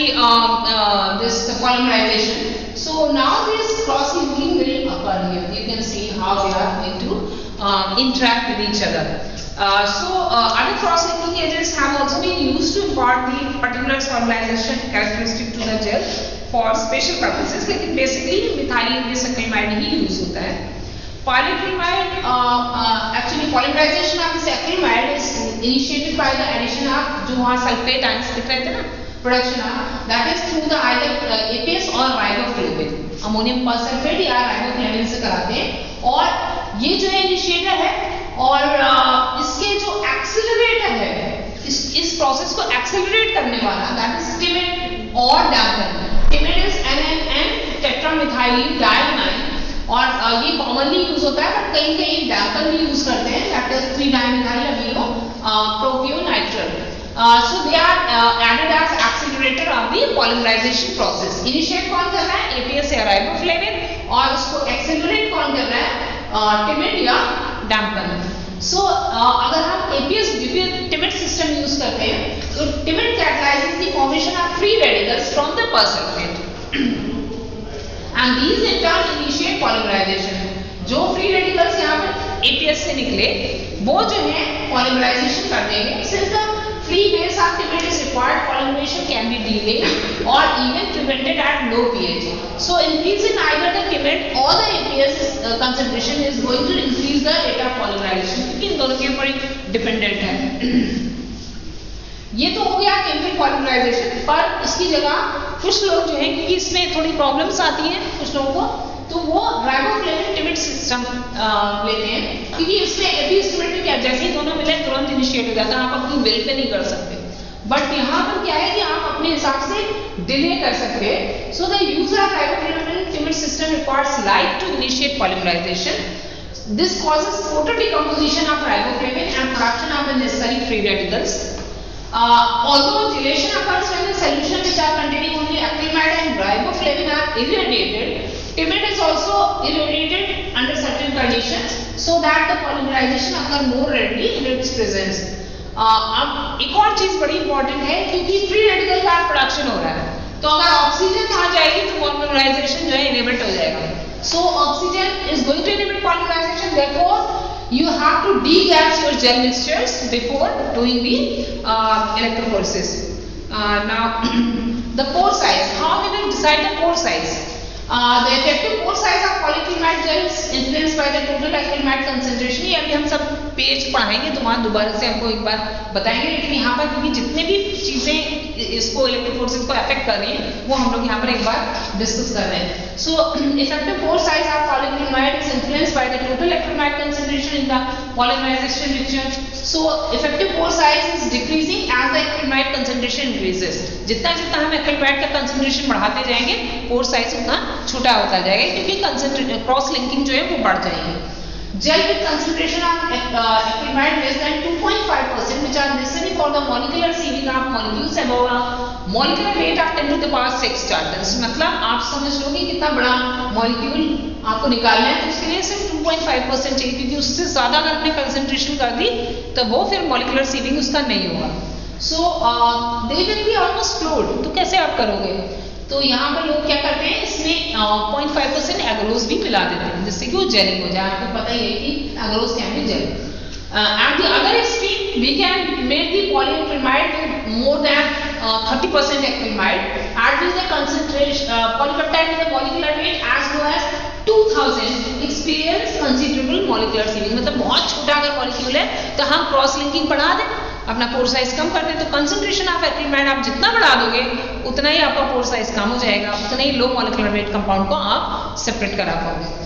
this polymerization. So now this cross linking will occur here. You can see how they are going to interact with each other. Other cross linking agents have also been used to impart the particular solubilization characteristic to the gel for special purposes. लेकिन basically methylene bisacrylamide ही use होता है. Polyacrylamide, actually polymerization of this acrylamide is initiated by the addition of जो वहाँ sulphate ions दिख रहे थे ना, production of that is through the either APS or riboflavin. Ammonium persulphate या राइबोफ्लेविन से कराते हैं. और ये जो है इनिशिएटर है, और इसके जो एक्सेलरेटर है, इस प्रोसेस को एक्सेलरेट करने वाला, दैट इज स्टिमुलेट और हाईली डायनाइन, और ये कॉमनली यूज होता है, बट कहीं कहीं डैम्पर भी यूज करते हैं, that is 3-dimethyl amino propionitrile. So they are added as accelerator of the polymerization process. Initiate कौन कर रहा है? APS या riboflavin, और उसको accelerate कौन कर रहा है? timid या damper. So अगर हम APS timid system यूज करते हैं, तो timid catalyzes the formation of free radicals from the persulfate. And these in turn initiate polymerization. जो free radicals यहाँ पर APS से निकले, वो जो है polymerization कर देंगे. Since the free base of timid is required, polymerization can be delayed or even prevented at low pH. So increase in either the timid or the APS concentration is going to increase the rate of polymerization, क्योंकि इन दोनों के ऊपर dependent है. ये तो हो गया chemical polymerization. पर इसकी जगह कुछ लोग जो है, क्योंकि इसमें थोड़ी प्रॉब्लम्स आती हैं कुछ लोगों को, तो वो राइबोफ्लेविन timid सिस्टम लेते हैं, क्योंकि इसमें APS timid में क्या, जैसे ही दोनों मिले तुरंत इनिशिएट हो जाता है, आप अपनी विल पे नहीं कर सकते. बट यहाँ पर क्या है कि आप अपने हिसाब से डिले कर सकते हैं. So the use of riboflavin timid system requires light to initiate polymerization. This causes photodecomposition of riboflavin and production of the necessary free radicals. Although dilation occurs when the solution which are containing only acrylamide and riboflavin are irradiated, timid is also irradiated under certain conditions so that the polymerization occur more readily in its presence. अब एक और चीज बड़ी important है, क्योंकि free radical का production हो रहा है, तो अगर ऑक्सीजन आ जाएगी तो पॉलीमराइजेशन जो है इनहिबिट हो जाएगा. So oxygen is going to inhibit polymerization, therefore you have to degas your gel mixtures before doing the electrophoresis. Now the pore size, how we will decide the pore size? The effective pore size of polyacrylamide gel is influenced by the total acrylamide concentration. ये अभी हम सब page पढ़ाएंगे तो वहाँ दोबारा से हमको एक बार बताएंगे, लेकिन यहाँ पर क्योंकि जितने भी चीजें इसको इलेक्ट्रोफोरेसिस को अफेक्ट कर रही हैं वो हम लोग यहाँ पर एक बार डिस्कस कर रहे हैं. So effective pore size of polyacrylamide is influenced by the total acrylamide concentration in the polymerization mixture. So effective pore size is decreasing as the acrylamide concentration increases. जितना जितना हम acrylamide का concentration बढ़ाते जाएंगे, pore size उतना छोटा होता जाएगा, क्योंकि क्रॉस लिंकिंग जो है वो बढ़ जाएगी. Gel with concentration of acrylamide less than 2.5%, which are necessary for the molecular sieving of molecules above a molecular weight of 10 to the power 6 Daltons. मतलब आप समझ लो कि कितना बड़ा मॉलिक्यूल आपको निकालना है, तो उसके लिए सिर्फ 2.5% चाहिए, क्योंकि उससे ज्यादा अगर आपने कंसंट्रेशन कर दी तो वो फिर मॉलिक्यूलर सीविंग उसका नहीं होगा. So they will be almost flowed. तो कैसे आप करोगे? तो यहाँ पर लोग क्या करते हैं, इसमें 0.5% एग्रोस भी मिला देते हैं, जिससे कि वो जेलिंग हो जाए. आपको पता ही है कि agarose can be gel. At the other extreme, we can make the polyacrylamide with more than 30% acrylamide, at which the concentration polypeptide with a molecular weight as low as 2000 experience considerable molecular sieving. मतलब बहुत छोटा अगर molecule है तो हम cross linking बढ़ा दें, अपना पोर साइज कम कर दें, तो कंसंट्रेशन ऑफ एक्रिलामाइड आप जितना बढ़ा दोगे उतना ही आपका पोर साइज कम हो जाएगा, उतना ही लो मॉलिक्यूलर वेट कंपाउंड को आप सेपरेट करा पाओगे.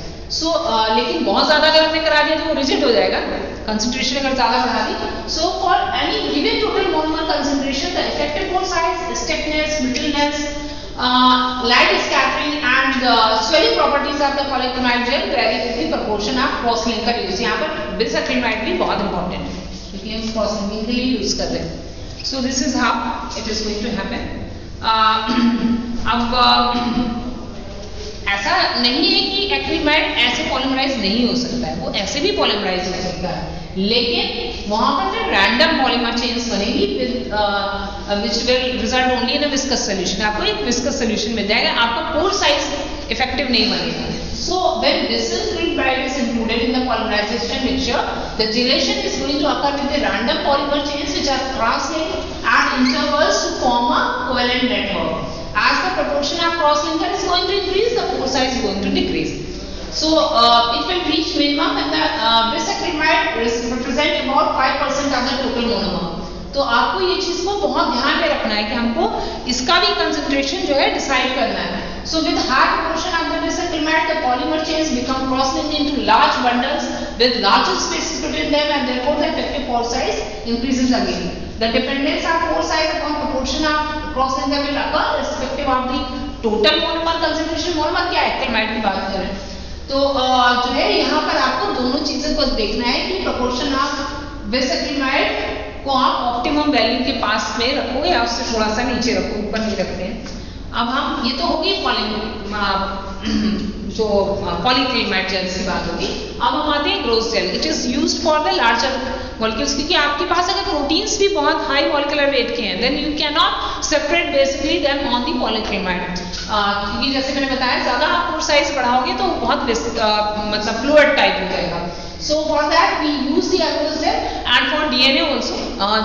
लेकिन बहुत ज्यादा अगर हमने करा दिया तो वो रिजिड हो जाएगा, कंसंट्रेशन अगर ज्यादा बढ़ा दी. So for any given total monomer concentration the effective pore size, stiffness, brittleness, light scattering and swelling properties of the polyacrylamide gel vary with the proportion of cross linker use. यहाँ पर bisacrylamide भी बहुत important है क्योंकि हम cross linking के लिए use करते हैं. So this is how it is going to happen. अब ऐसा नहीं है कि एक्रिलामाइड ऐसे पॉलीमराइज नहीं हो सकता है, वो ऐसे भी पॉलीमराइज हो सकता है, लेकिन वहां पर जो रैंडम पॉलीमर चेन्स बनेगी which will result only in a viscous solution. आपको एक विस्कस सॉल्यूशन मिल जाएगा, आपका पोर साइज इफेक्टिव नहीं बनेगा. So when bisacrylate is included in the polymerization mixture, the gelation is going to occur with the random polymer chains which are cross-linked at intervals to form a covalent network. As the proportion of cross-linker is going to increase, the pore size is going to decrease. So it will reach minimum when the bisacrylate represent about 5% of the total monomer. तो आपको ये चीज को बहुत ध्यान में रखना है कि हमको इसका भी कंसंट्रेशन जो है डिसाइड करना है. So with high proportion of the bisacrylate, the polymer chains become cross-linked into large bundles with larger spaces between them, and therefore the effective pore size increases again. The dependence of pore size upon proportion of cross-linker will occur irrespective of the total monomer concentration, monomer क्या है, acrylamide की बात करें तो जो है यहाँ पर आपको दोनों चीजें को देखना है कि प्रोपोर्शन ऑफ विस एक्रिलामाइड को आप ऑप्टिमम वैल्यू के पास में रखो या उससे थोड़ा सा नीचे रखो, ऊपर नहीं रखते हैं। अब हम, ये तो होगी जो पॉलीक्रिलामाइड जेल्स की बात होगी। अब हम आते हैं growth gel. It is used for the larger molecules, क्योंकि आपके पास अगर प्रोटीन्स भी बहुत हाई मॉलिक्यूलर वेट के हैं, then you can not separate basically them on the polyacrylamide, क्योंकि जैसे मैंने बताया ज्यादा आप पोर साइज बढ़ाओगे तो बहुत मतलब फ्लूइड टाइप हो जाएगा। So for that we use the agarose gel, and for DNA also,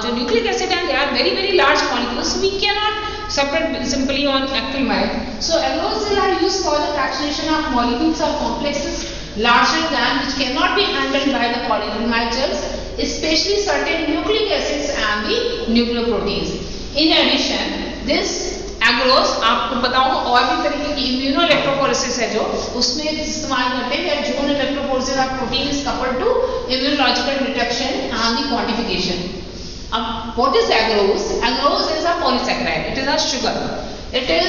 जो nucleic acid and they are very large molecules, so we cannot separate simply on acrylamide. So agarose gel are used for the fractionation of molecules or complexes larger than which cannot be handled by the polyacrylamide gels, especially certain nucleic acids and the nucleoproteins. In addition, this agarose आपको पता होगा और भी तरीके की immuno electrophoresis है जो उसमें इस्तेमाल करते हैं, zone electrophoresis of protein is coupled to immunological detection and the quantification. अब what is agarose? Agarose is a polysaccharide, it is a sugar, it is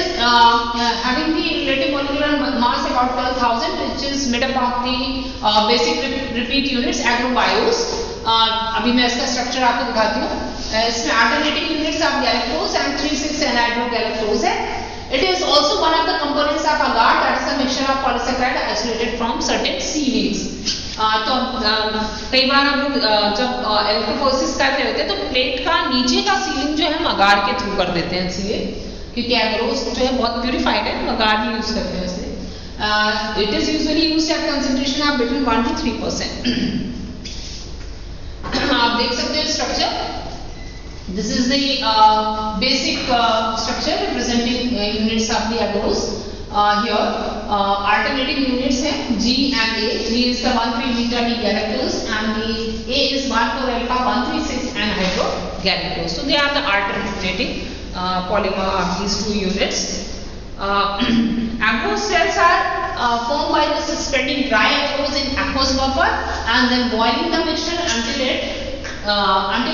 having the relative molecular mass about 12,000, which is made up of the basic repeat units agrobios। अभी मैं इसका structure आपको दिखाती हूँ। इसमें alternative units of galactose and 3,6 anhydrogalaktose है। It is also one of the components of agar, that is a mixture of polysaccharide isolated from certain seaweeds। तो कई बार हम लोग जब इलेक्ट्रोफोरेसिस कर रहे होते हैं तो प्लेट का नीचे का सीलिंग जो है हम अगार के थ्रू कर देते हैं, इसलिए क्योंकि एग्रोस जो है बहुत प्यूरिफाइड है, हम अगार ही यूज करते हैं इसलिए। It is usually used eight concentration of between 1 to 3%। आप देख सकते हो structure, this is the basic structure representing units of the agarose. Here alternative units है G and A. G is the 1,3 beta D galactose and the A is 1,4 alpha 1,3,6 anhydrogalaktose. So they are the alternative polymer of these two units. Agarose cells are formed by the suspending dry agarose in aqueous buffer and then boiling the mixture until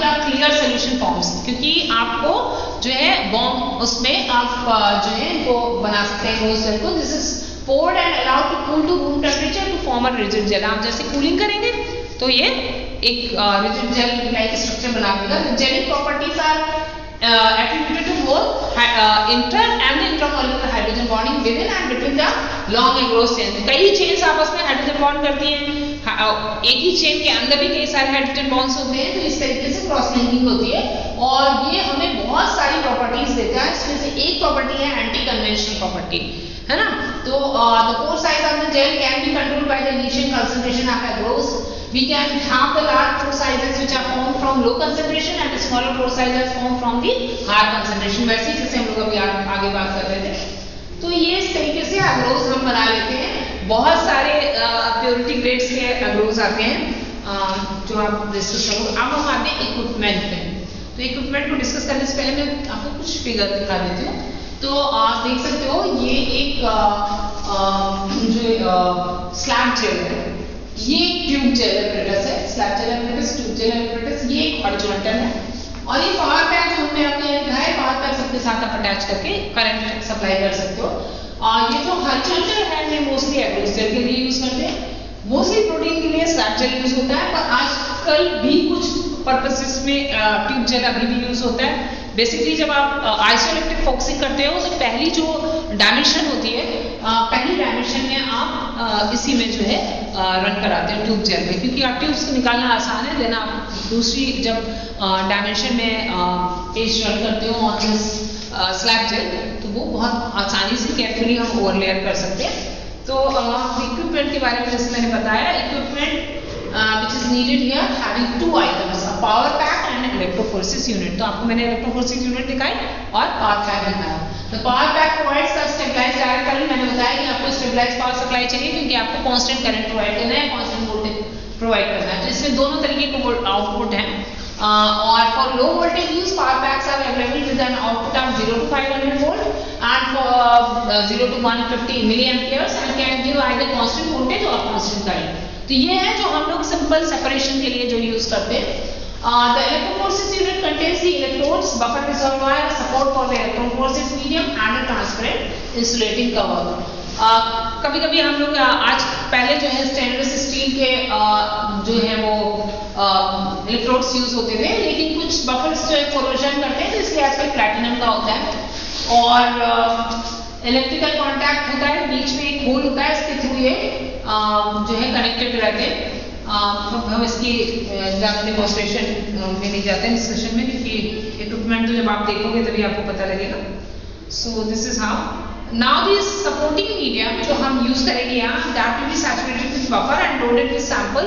a clear solution forms। क्योंकि आपको जो है bomb उसमें आप जो है वो बना सकते हैं एग्रोस जेल को। This is poured and allowed to cool to room temperature to form a rigid gel। आप जैसे कूलिंग करेंगे तो ये एक रिजिड जेल लाइक स्ट्रक्चर बना देगा। The gelic properties are attributed to both inter and intramolecular hydrogen bonding within and between the long agarose chain। कई chains आपस में हाइड्रोजन बॉन्ड करती हैं, एक ही चेन के अंदर भी कई सारे हाइड्रोजन बॉन्ड्स होते हैं, तो इस तरीके से क्रॉस लिंकिंग होती है और ये हमें बहुत सारी प्रॉपर्टीज देता है। इसमें से एक प्रॉपर्टी है एंटी कन्वेंशनल प्रॉपर्टी, है ना। तो the pore size of the gel can be controlled by the initial concentration of agarose। We can have the large pore sizes which are formed from low concentration and smaller pore sizes formed from the higher concentration। वैसे ही जैसे हम लोग अभी आगे बात कर रहे थे। तो ये इस तरीके से एग्रोस हम बना लेते हैं। बहुत सारे प्योरिटी ग्रेड्स के एग्रोस आते हैं जो आप डिस्कस करो। अब हम आते हैं इक्विपमेंट पे। तो इक्विपमेंट को डिस्कस करने से पहले मैं आपको कुछ फिगर दिखा देती हूँ। तो आप देख सकते हो ये एक जो स्लैब जेल है, ये ट्यूब जेल एपरेटस है। Slab gel apparatus, tube gel apparatus, ये एक हॉरिजॉन्टल है और ये पावर पैक जो हमने आपको दिखाया, पावर पैक सबके साथ आप अटैच करके करंट सप्लाई कर सकते हो। और ये जो हॉरिजॉन्टल है ये मोस्टली एग्रोस जेल के लिए यूज करते हैं, मोस्टली प्रोटीन के लिए स्लैब जेल यूज होता है, पर आजकल भी कुछ पर्पसेस में ट्यूब जेल अभी भी यूज होता है। बेसिकली जब आप आइसोइलेक्ट्रिक फोकसिंग करते हो तो पहली जो डायमेंशन होती है, पहली डायमेंशन में आप इसी में जो है रन कराते हैं ट्यूब जेल में, क्योंकि आप ट्यूब्स को निकालना आसान है। देन आप दूसरी जब डायमेंशन में पेज रन करते हो ऑन दिस स्लैब जेल तो वो बहुत आसानी से केयरफुली हम ओवरलेयर कर सकते हैं। तो इक्विपमेंट के बारे में जैसे मैंने बताया, equipment which is needed here having two items, a power pack and an electrophoresis unit। तो आपको मैंने electrophoresis unit दिखाई और power pack दिखाया। The power pack provides the stabilized direct current। मैंने बताया कि आपको stabilized power supply चाहिए क्योंकि आपको constant current provide करना है, constant voltage provide करना है। तो इसमें दोनों तरीके के आउटपुट हैं। और for low voltage use power packs are available with an output of 0 to 500 volt and for 0 to 150 milliamperes and can give either constant voltage or constant current। तो ये है जो हम लोग सिंपल सेपरेशन के लिए जो यूज करते हैं। The electrophoresis unit contains the electrodes, buffer reservoir, support for the electrophoresis medium and a transparent insulating cover. कभी कभी हम लोग आज पहले जो है स्टेनलेस स्टील के जो है वो इलेक्ट्रोड्स यूज होते थे, लेकिन कुछ बफर्स जो है कोरोजन करते हैं, तो इसलिए आजकल प्लैटिनम का होता है और इलेक्ट्रिकल कांटेक्ट होता है, बीच में एक होल होता है, इसके थ्रू ये जो है कनेक्टेड रहते हैं। हम इसकी ज़्यादा डेमोन्स्ट्रेशन में नहीं जाते हैं डिस्कशन में, क्योंकि इक्विपमेंट तो जब आप देखोगे तभी आपको पता लगेगा। सो this is how now this supporting medium जो हम यूज करेंगे यहाँ, that will be saturated with buffer and loaded with sample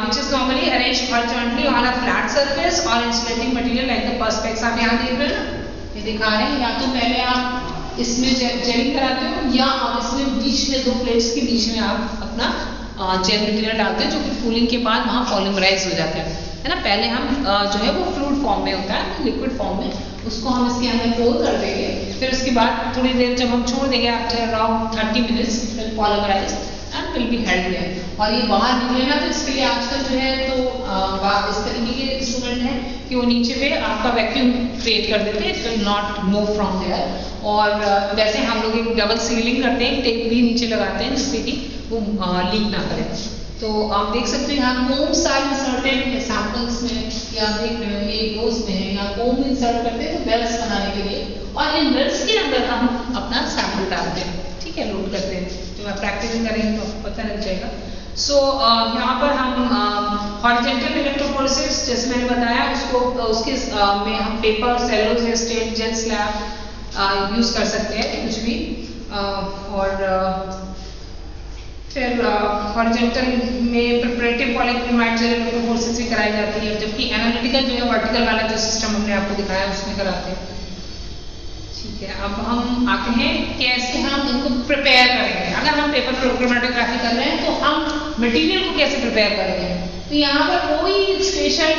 which is normally arranged horizontally on a flat surface or insulating material like the perspex। आप यहाँ देख रहे हैं ना, ये दिखा रहे हैं, या तो पहले आप इसमें जेलिंग कराते हो या आप इसमें बीच में दो प्लेट्स के बीच में आप अपना जेल मटेरियल डालते हैं, जो कि कूलिंग के बाद वहाँ पॉलीमराइज हो जाता है ना। पहले हम जो है वो फ्लूइड फॉर्म में होता है, लिक्विड फॉर्म में, उसको हम इसके अंदर पोर कर देंगे। फिर उसके बाद थोड़ी देर जब हम छोड़ देंगे after around 30 minutes will polymerize and will be held there. और ये बाहर निकले ना, तो इसके लिए आजकल जो है तो इस तरीके के इंस्ट्रूमेंट है कि वो नीचे पे आपका वैक्यूम क्रिएट कर देते हैं, it will not move from there. और वैसे हम लोग एक डबल सीलिंग करते हैं, टेप भी नीचे लगाते हैं जिससे कि वो लीक ना करे। तो आप देख सकते हो यहाँ कोम्स आर इंसर्टेड सैंपल्स में, या देख रहे हो ये गोज में है, यहाँ कोम इंसर्ट करते हैं तो बेल्स बनाने के लिए, और इन बेल्स के अंदर हम अपना सैंपल डालते हैं, ठीक है, लोड करते हैं। जब आप प्रैक्टिस करेंगे तो आपको पता लग जाएगा। सो यहाँ पर हम हॉरिजॉन्टल इलेक्ट्रोफोरेसिस जैसे मैंने बताया उसको उसके में हम paper, cellulose acetate, gel slab use कर सकते हैं कुछ भी। और फिर हॉरिजॉन्टल में प्रिपरेटिव पॉलीक्रोमाइड जेल इलेक्ट्रोफोरेसिस भी कराई जाती है, जबकि एनालिटिकल जो है वर्टिकल वाला जो सिस्टम हमने आपको दिखाया उसमें कराते हैं। ठीक है, अब हम आते हैं कैसे हम इनको प्रिपेयर करेंगे। अगर हम पेपर क्रोमेटोग्राफी कर रहे हैं तो हम मटेरियल को कैसे प्रिपेयर करेंगे। तो यहाँ पर कोई स्पेशल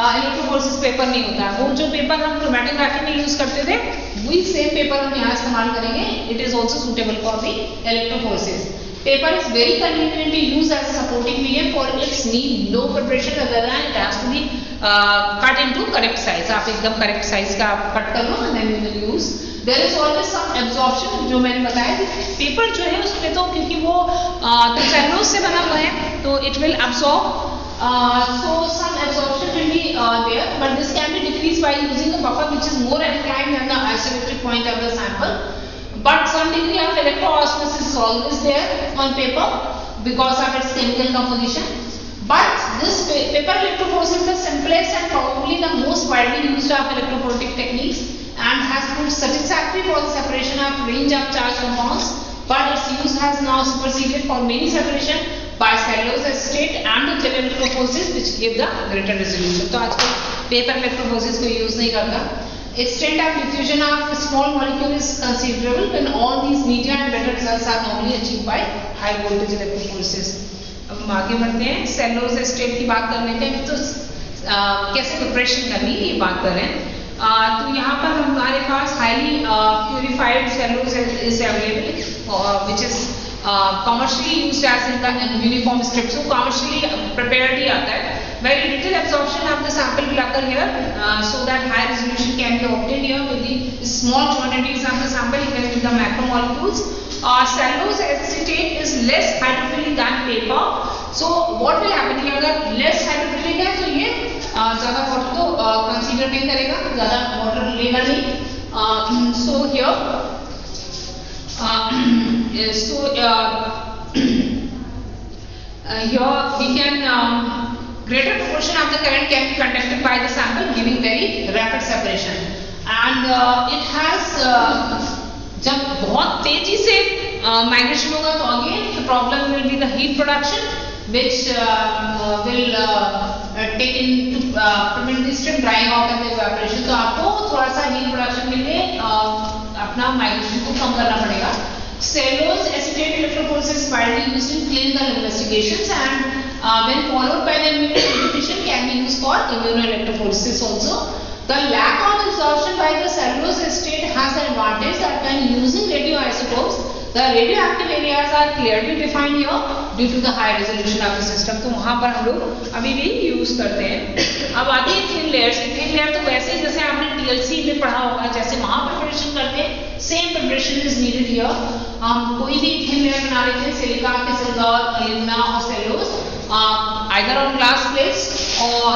इलेक्ट्रोफोरेसिस पेपर नहीं होता है, वो जो पेपर हम क्रोमेटोग्राफी में यूज करते थे वही सेम पेपर हम यहाँ इस्तेमाल करेंगे। It is also suitable for the electrophoresis. Paper is very conveniently used as a supporting medium for its need low preparation, rather than it has to be cut into correct size। आप एकदम correct size का cut कर लो and then you will use। There is always some absorption, जो मैंने बताया कि paper जो है उसमें तो क्योंकि वो सेलुलोज से बना हुआ है तो it will absorb, so some absorption will be there, but this can be decreased by using a buffer which is more inclined than the isometric point of the sample। But some degree of electroosmosis is always there on paper because of its chemical composition। But this paper electrophoresis is the simplest and probably the most widely used of electrophoretic techniques and has proved satisfactory for the separation of range of charged compounds, but its use has now superseded for many separation by cellulose acetate and the gel electrophoresis which give the greater resolution। तो आजकल paper electrophoresis को use नहीं करता। Extent of diffusion of small molecule is considerable when all these media and better results are normally achieved by high voltage electrophoresis। अब हम आगे बढ़ते हैं, सेलुलोज एस्टेट की बात कर लेते हैं। तो कैसे प्रिपरेशन करनी ये बात कर रहे हैं। तो यहाँ पर हमारे पास highly purified cellulose is available which is commercially used as in the uniform strips। So commercially prepared ही आता है। Very little absorption of the sample will occur here, so that high resolution can be obtained here with the small quantities of the sample, even with the macromolecules। Cellulose acetate is less hydrophilic than paper। So what will happen here, अगर less hydrophilic है तो ये ज़्यादा water तो consider नहीं करेगा, ज़्यादा water लेगा नहीं। So here here we can greater proportion of the current can be conducted by the sample, giving very rapid separation, and it has जब बहुत तेजी से माइग्रेशन होगा तो again the problem will be the heat production which will take in to prevent the strip drying out and the evaporation। तो आपको थोड़ा सा heat production के लिए अपना माइग्रेशन को कम करना पड़ेगा। Cellulose acetate electrophoresis is widely used in clinical investigations and when followed by the immunodeficiency can be used for immunoelectrophoresis also। The lack of absorption by the cellulose acetate has the advantage that when using radioisotopes, the radioactive areas are clearly defined here due to the high resolution of the system। तो वहाँ पर हम लोग अभी भी use करते हैं। अब आती है थिन लेयर्स। थिन लेयर तो वैसे ही जैसे आपने TLC में पढ़ा होगा, जैसे वहाँ प्रिपरेशन करते हैं same preparation preparation is needed here. हम कोई भी thin layer बना रहे थे, सिलिका, किसलगार, alumina और cellulose, either on glass plates और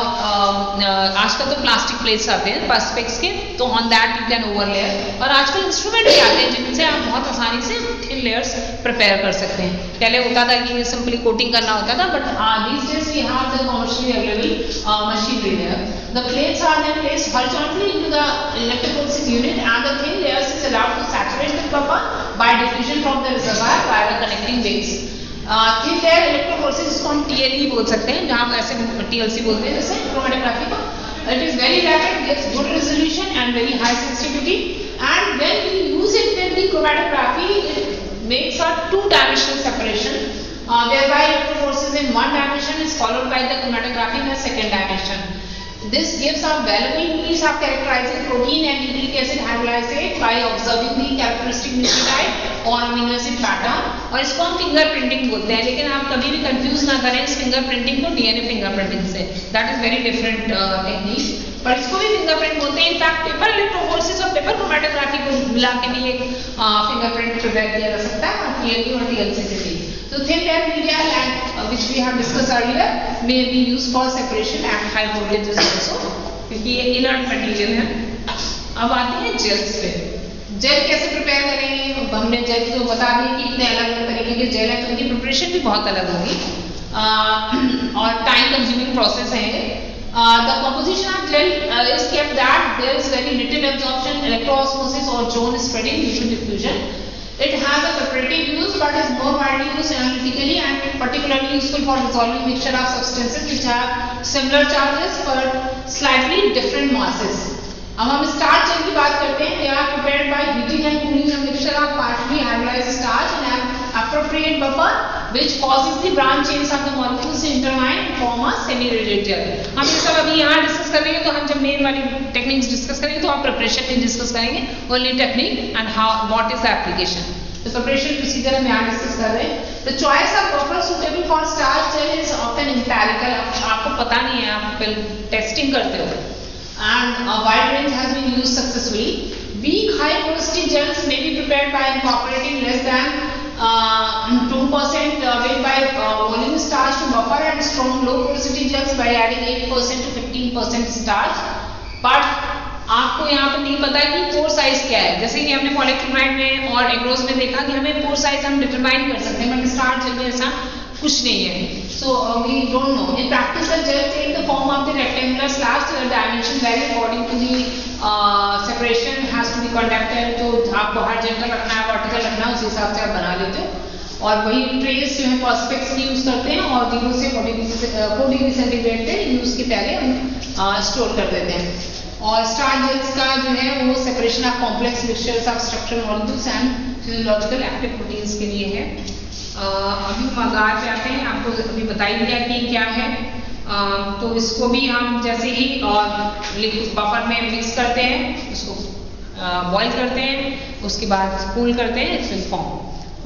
आजकल तो प्लास्टिक प्लेट्स आते हैं perspex के, तो on that you can overlay. और आजकल इंस्ट्रूमेंट भी आते हैं जिनसे आप बहुत आसानी से थिन लेयर्स प्रिपेयर कर सकते हैं. पहले होता था कि सिंपली कोटिंग करना होता था, but these days we have the commercially available machinery there. The plates are then placed horizontally into the electrolysis unit and the thin layers is allowed to saturate with copper by diffusion from the reservoir via the connecting vanes. Thin layer electrolysis इसको हम TLE बोल सकते हैं, जहाँ ऐसे TLC बोलते हैं जैसे chromatography को. It is very rapid, gives good resolution and very high sensitivity. And when we use it with the chromatography, it makes a two-dimensional separation. Thereby, electrolysis in one dimension is followed by the chromatography in the second dimension. This gives a valuable piece of characterizing protein and nucleic acid hydrolysate by observing the characteristic nucleotide और amino acid pattern. और इसको हम fingerprinting बोलते हैं, लेकिन आप कभी भी कंफ्यूज ना करें इस fingerprinting को DNA fingerprinting से. That is very different technique. पर इसको भी fingerprint बोलते हैं. इनफैक्ट पेपर इलेक्ट्रोफोरेसिस और पेपर क्रोमेटोग्राफी को मिला के भी एक fingerprint प्रिपेयर किया जा सकता है TLE और TLC से भी. So thin layer media which we have discussed earlier may be used for separation at high voltages also, क्योंकि ये inert material है. अब आते हैं जेल्स पे. जेल कैसे प्रिपेयर करेंगे? हमने जेल तो बता दी कि इतने अलग अलग तरीके के जेल है, तो उनकी प्रिपरेशन भी बहुत अलग होगी और टाइम कंज्यूमिंग प्रोसेस है. The composition of gel is kept that there is very little absorption, electroosmosis or zone spreading due to diffusion. It has a preparative use but is more widely used analytically and particularly useful for dissolving mixture of substances which have similar charges but slightly different masses. अब हम starch gel की बात करते हैं. They are prepared by heating and cooling a mixture of partially hydrolyzed starch in an appropriate buffer which causes the branch chains of the molecules to intertwine and form a semi-rigid gel. हम ये सब अभी यहाँ discuss करेंगे, तो हम जब main वाली टेक्निक्स डिस्कस करेंगे तो हम प्रिपरेशन में डिस्कस करेंगे only technique and how what is the application. तो प्रिपरेशन प्रोसीजर हम यहाँ डिस्कस कर रहे हैं. The choice of buffer suitable for starch gel is often empirical. आपको पता नहीं है, आप टेस्टिंग करते हो. And a wide range has been used successfully. Weak high porosity gels may be prepared by incorporating less than 2% weight by volume starch to buffer and strong low porosity gels by adding 8% to 15% starch. But आपको यहाँ पर नहीं पता कि pore size क्या है. जैसे कि हमने पॉलीक्लोराइड में और एग्रोस में देखा कि हमें पोर साइज हम डिटरमाइन कर सकते हैं, बट स्टार्च जेल में ऐसा कुछ नहीं है. So we don't know. In practice, the gel take the form of the rectangular slabs. The dimension vary according to the separation has to be conducted. तो आपको horizontal रखना है, vertical रखना है, उस हिसाब से आप बना लेते हो. और वही ट्रेस जो है perspex की यूज करते हैं और 0 से 4 डिग्री सेंटीग्रेड पे यूज के पहले हम स्टोर कर देते हैं. और स्टार्च जेल्स का जो है वो separation of complex mixtures of structural molecules and physiological active proteins के लिए है. अभी हम आगार पे आते हैं. आपको अभी बता ही दिया कि क्या है. तो इसको भी हम जैसे ही बफर में मिक्स करते हैं, उसको बॉईल करते हैं, उसके बाद कूल करते हैं. इट्स फॉर्म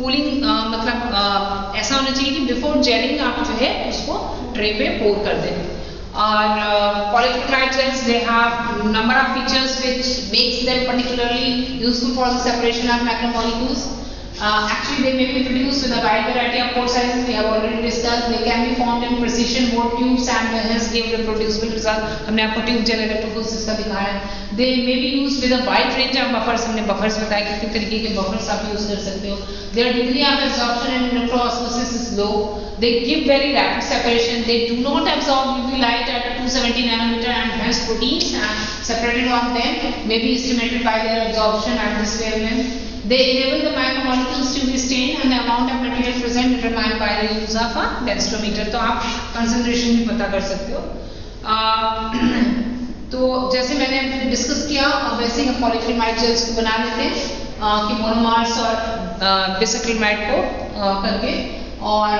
कूलिंग मतलब ऐसा होना चाहिए कि बिफोर जेलिंग आप जो है उसको ट्रे पे पोर कर दें. और polychloride gels, they have number of features which makes them particularly useful for the separation of macromolecules. Actually, they may be produced with a wide variety of pore sizes. We have already discussed. They can be formed in precision bore tubes and hence give reproducible result. हमने आपको tube gel electrophoresis का दिखाया है. They may be used with a wide range of buffers. हमने buffers बताया कितने तरीके के buffers आप यूज कर सकते हो. Their degree of absorption and electroosmosis is low. They give very rapid separation. They do not absorb UV light at 270 nanometer and hence proteins and separated on them may be estimated by their absorption at this wavelength. They enable the micromolecules to be stained and the amount of material present determined by the use of a densitometer. तो आप concentration भी पता कर सकते हो. तो जैसे मैंने डिस्कस किया वैसे हम पॉलीक्रोमाइड जेल्स को बना लेते हैं कि मोनोमर्स और बिसाइक्लोमाइड को करके और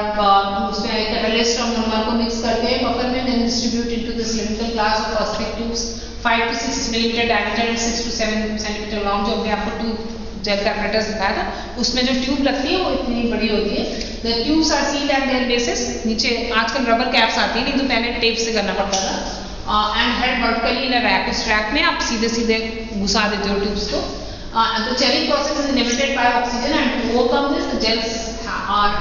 उसमें कैटालिस्ट और मोनोमर को मिक्स करके बफर में then distribute into the cylindrical glass of perspex tubes 5 to 6 millimeter diameter and 6 to 7 centimeter long. जो हमने आपको ट्यूब जेल का apparatus दिखाया था, उसमें जो ट्यूब लगती है वो इतनी बड़ी होती है. The tubes are sealed at their bases. नीचे आजकल रबर कैप्स आती है, नहीं तो पहले टेप से करना पड़ता था. And head vertically in a rack. उस रैक में आप सीधे सीधे घुसा देते हो ट्यूब्स को. The chilling process is inhibited by to overcome this, the gels are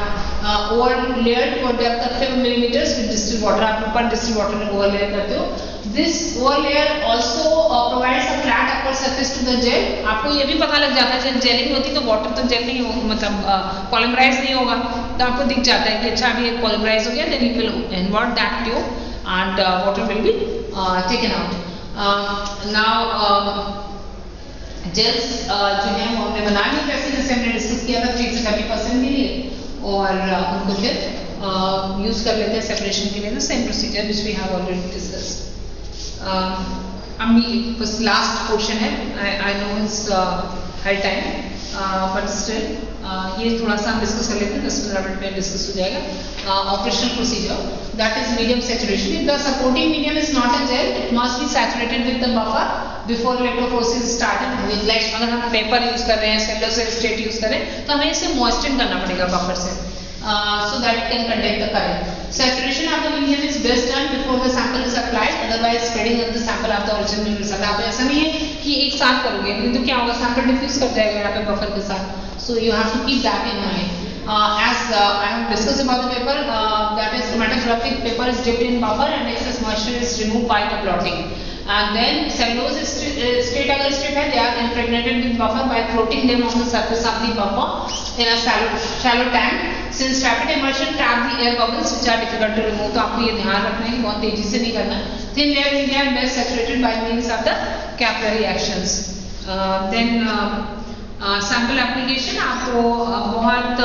over layered to a depth of 5 millimeters with distilled water. आप ऊपर distilled water में over layer करते हो. This over layer also provides a flat upper surface to the gel. आपको ये भी पता लग जाता है जब जेलिंग होती तो वाटर तो जेल नहीं हो, मतलब पॉलीमराइज नहीं होगा, तो आपको दिख जाता है कि अच्छा अभी एक पॉलीमराइज हो गया. Then you will invert that tube and water will be taken out. Now gels जो है वो हमने बना ली वैसे जैसे हमने डिस्कस किया था 3 से 30% के लिए, और उनको फिर यूज कर लेते हैं सेपरेशन के लिए. The same procedure which we have already discussed. बस लास्ट पोर्शन है. I know it's high time but still ये थोड़ा सा हम डिस्कस कर लेते हैं. 10-15 मिनट में डिस्कस हो जाएगा. Operational procedure that is medium saturation. If the supporting medium is not a gel, it must be saturated with the buffer before electrophoresis started. With like अगर हम पेपर यूज कर रहे हैं, सेलुलोज स्ट्रेट यूज कर रहे हैं, तो हमें इसे मॉइस्चर करना पड़ेगा बफर से, so that it can conduct the current. Saturation of the medium is best done before the sample is applied, otherwise spreading of the sample of the original result. आप ऐसा नहीं है कि एक साथ करोगे, नहीं तो क्या होगा, सैंपल डिफ्यूज कर जाएगा यहाँ पे बफर के साथ. So you have to keep that in mind. As I have discussed about the paper, that is chromatographic paper is dipped in buffer and excess moisture is removed by the blotting. And then cellulose straight agar strip hai, they are impregnated with buffer by floating them on the surface of the buffer in a shallow tank. Since rapid immersion trap the air bubbles which are difficult to remove, तो आपको ये ध्यान रखना है कि बहुत तेजी से नहीं करना. Thin layer media is best saturated by means of the capillary actions. Then sample application. आपको बहुत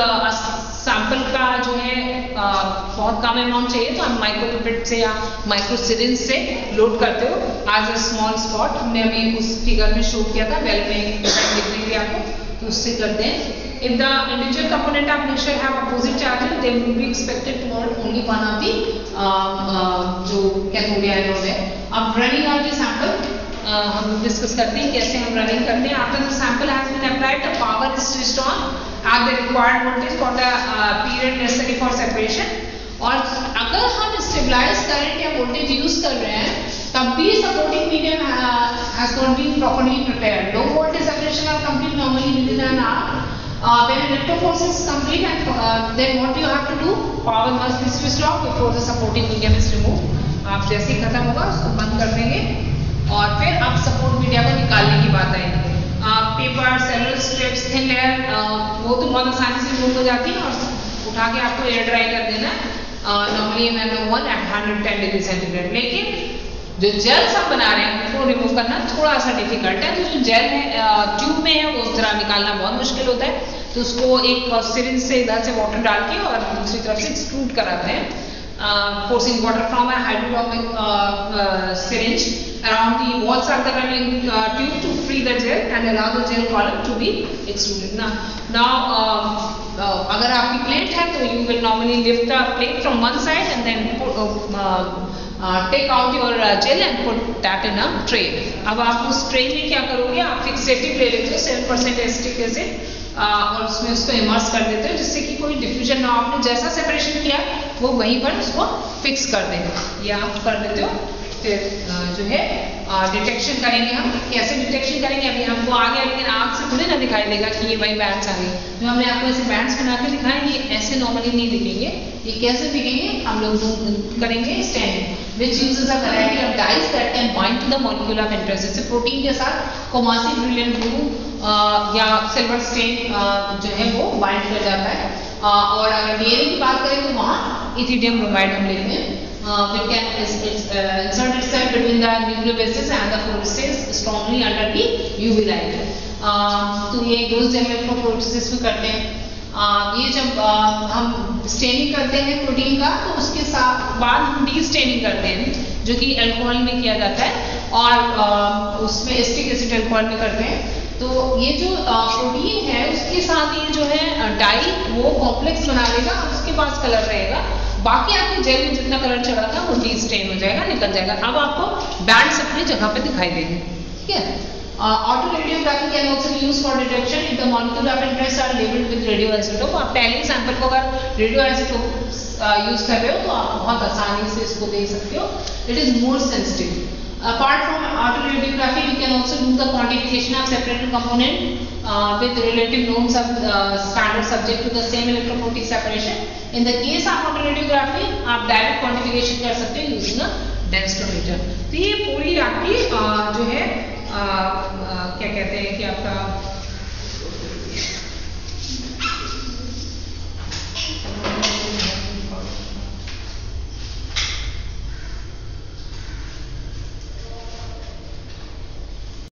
सैंपल का जो है बहुत कम अमाउंट चाहिए तो आप माइक्रोपिपेट से या माइक्रो सिरिंज से लोड करते हो एज अ स्मॉल स्पॉट. हमने अभी उस फिगर में शो किया था, वेल में दिख देंगे आपको, तो उससे करते हैं. If the individual component of mixture have opposite charges, they will be expected to hold only one of the जो कैथोड एनोड है. अब रनिंग ऑफ द सैंपल हम डिस्कस करते हैं कैसे हम रनिंग करते हैं. After the sample has been applied, the power is switched on at the required voltage for the period necessary for separation. और अगर हम स्टेबलाइज करंट या वोल्टेज यूज कर रहे हैं तब भी supporting medium has not been properly prepared. Low voltage separation are complete normally with an hour. When electrophoresis is complete, and then what you have to do, power must be switched off before the supporting medium is removed. आप जैसे ही खत्म होगा उसको बंद कर देंगे और फिर अब सपोर्ट मीडिया को निकालने की बात आएगी. Paper, cellulose strips, thin layer वो तो बहुत आसानी से रिमूव हो जाती है और उठा के आपको एयर ड्राई कर देना है normally in oven eight 110 degree centigrade. लेकिन जो जेल्स हम बना रहे हैं उनको रिमूव करना थोड़ा सा डिफिकल्ट है. तो जो जेल है ट्यूब में है वो जरा निकालना बहुत मुश्किल होता है, तो उसको एक सिरिंज से इधर से वाटर डाल के और दूसरी तरफ से एक्सट्रूड कराते हैं. Forcing water from a hydraulic syringe around the walls of the running tube to free the gel and allow the gel column to be extruded. Now अगर आपकी प्लेट है तो you will normally lift the plate from one side and then take out your gel and put that in a tray. अब आप उस tray में क्या करोगे, आप फिक्सेटिव ले लेते हो 7% एसिटिक एसिड और उसमें उसको इमर्स कर देते हो जिससे कि कोई डिफ्यूजन ना हो. आपने जैसा सेपरेशन किया वो वहीं पर उसको फिक्स कर देंगे. ये आप कर देते हो. फिर जो है डिटेक्शन करेंगे हम. कैसे डिटेक्शन करेंगे अभी हमको आ गया, लेकिन आँख से थोड़ी ना दिखाई देगा कि ये वही बैंड्स आ गए. जो हमने आपको ऐसे बैंड्स बना के दिखाए ये ऐसे नॉर्मली नहीं दिखेंगे. ये कैसे दिखेंगे, हम लोग करेंगे standing which uses a variety of dyes that can bind to the molecule of interest. जैसे प्रोटीन के साथ कोमासी ब्रिलियंट ब्लू या सिल्वर स्टेन जो है वो बाइंड कर जाता है. और अगर डीएनए की बात करें तो वहाँ इथिडियम ब्रोमाइड हम लेते हैं. It can insert itself between the nucleobases and the fluoresces strongly under the UV light. तो ये डोज इलेक्ट्रोफोरेसिस भी करते हैं. ये जब हम स्टेनिंग करते हैं प्रोटीन का तो उसके साथ बाद हम डी स्टेनिंग करते हैं जो कि अल्कोहल में किया जाता है और उसमें एसिटिक एसिड अल्कोहल में करते हैं. तो ये जो प्रोटीन है उसके साथ ये जो है डाई वो कॉम्प्लेक्स बना लेगा और उसके पास कलर रहेगा. बाकी आपके जेल में जितना कलर चढ़ा था वो डी स्टेन हो जाएगा, निकल जाएगा. अब आपको बैंड्स अपनी जगह पे दिखाई देंगे. ठीक है. Autoradiography can also be used for detection if the molecule of interest are labeled with radioisotope. आप पहले सैंपल को अगर रेडियोआइसोटोप यूज कर रहे हो तो आप बहुत आसानी से इसको देख सकते हो. It is more sensitive. Apart from autoradiography, we can also do the quantification of separated component with relative norms of standard subject to the same electromotive separation. In the case of autoradiography, आप direct quantification कर सकते हैं using a डेंसोमीटर। तो ये पूरी आपकी जो है क्या कहते हैं कि आपका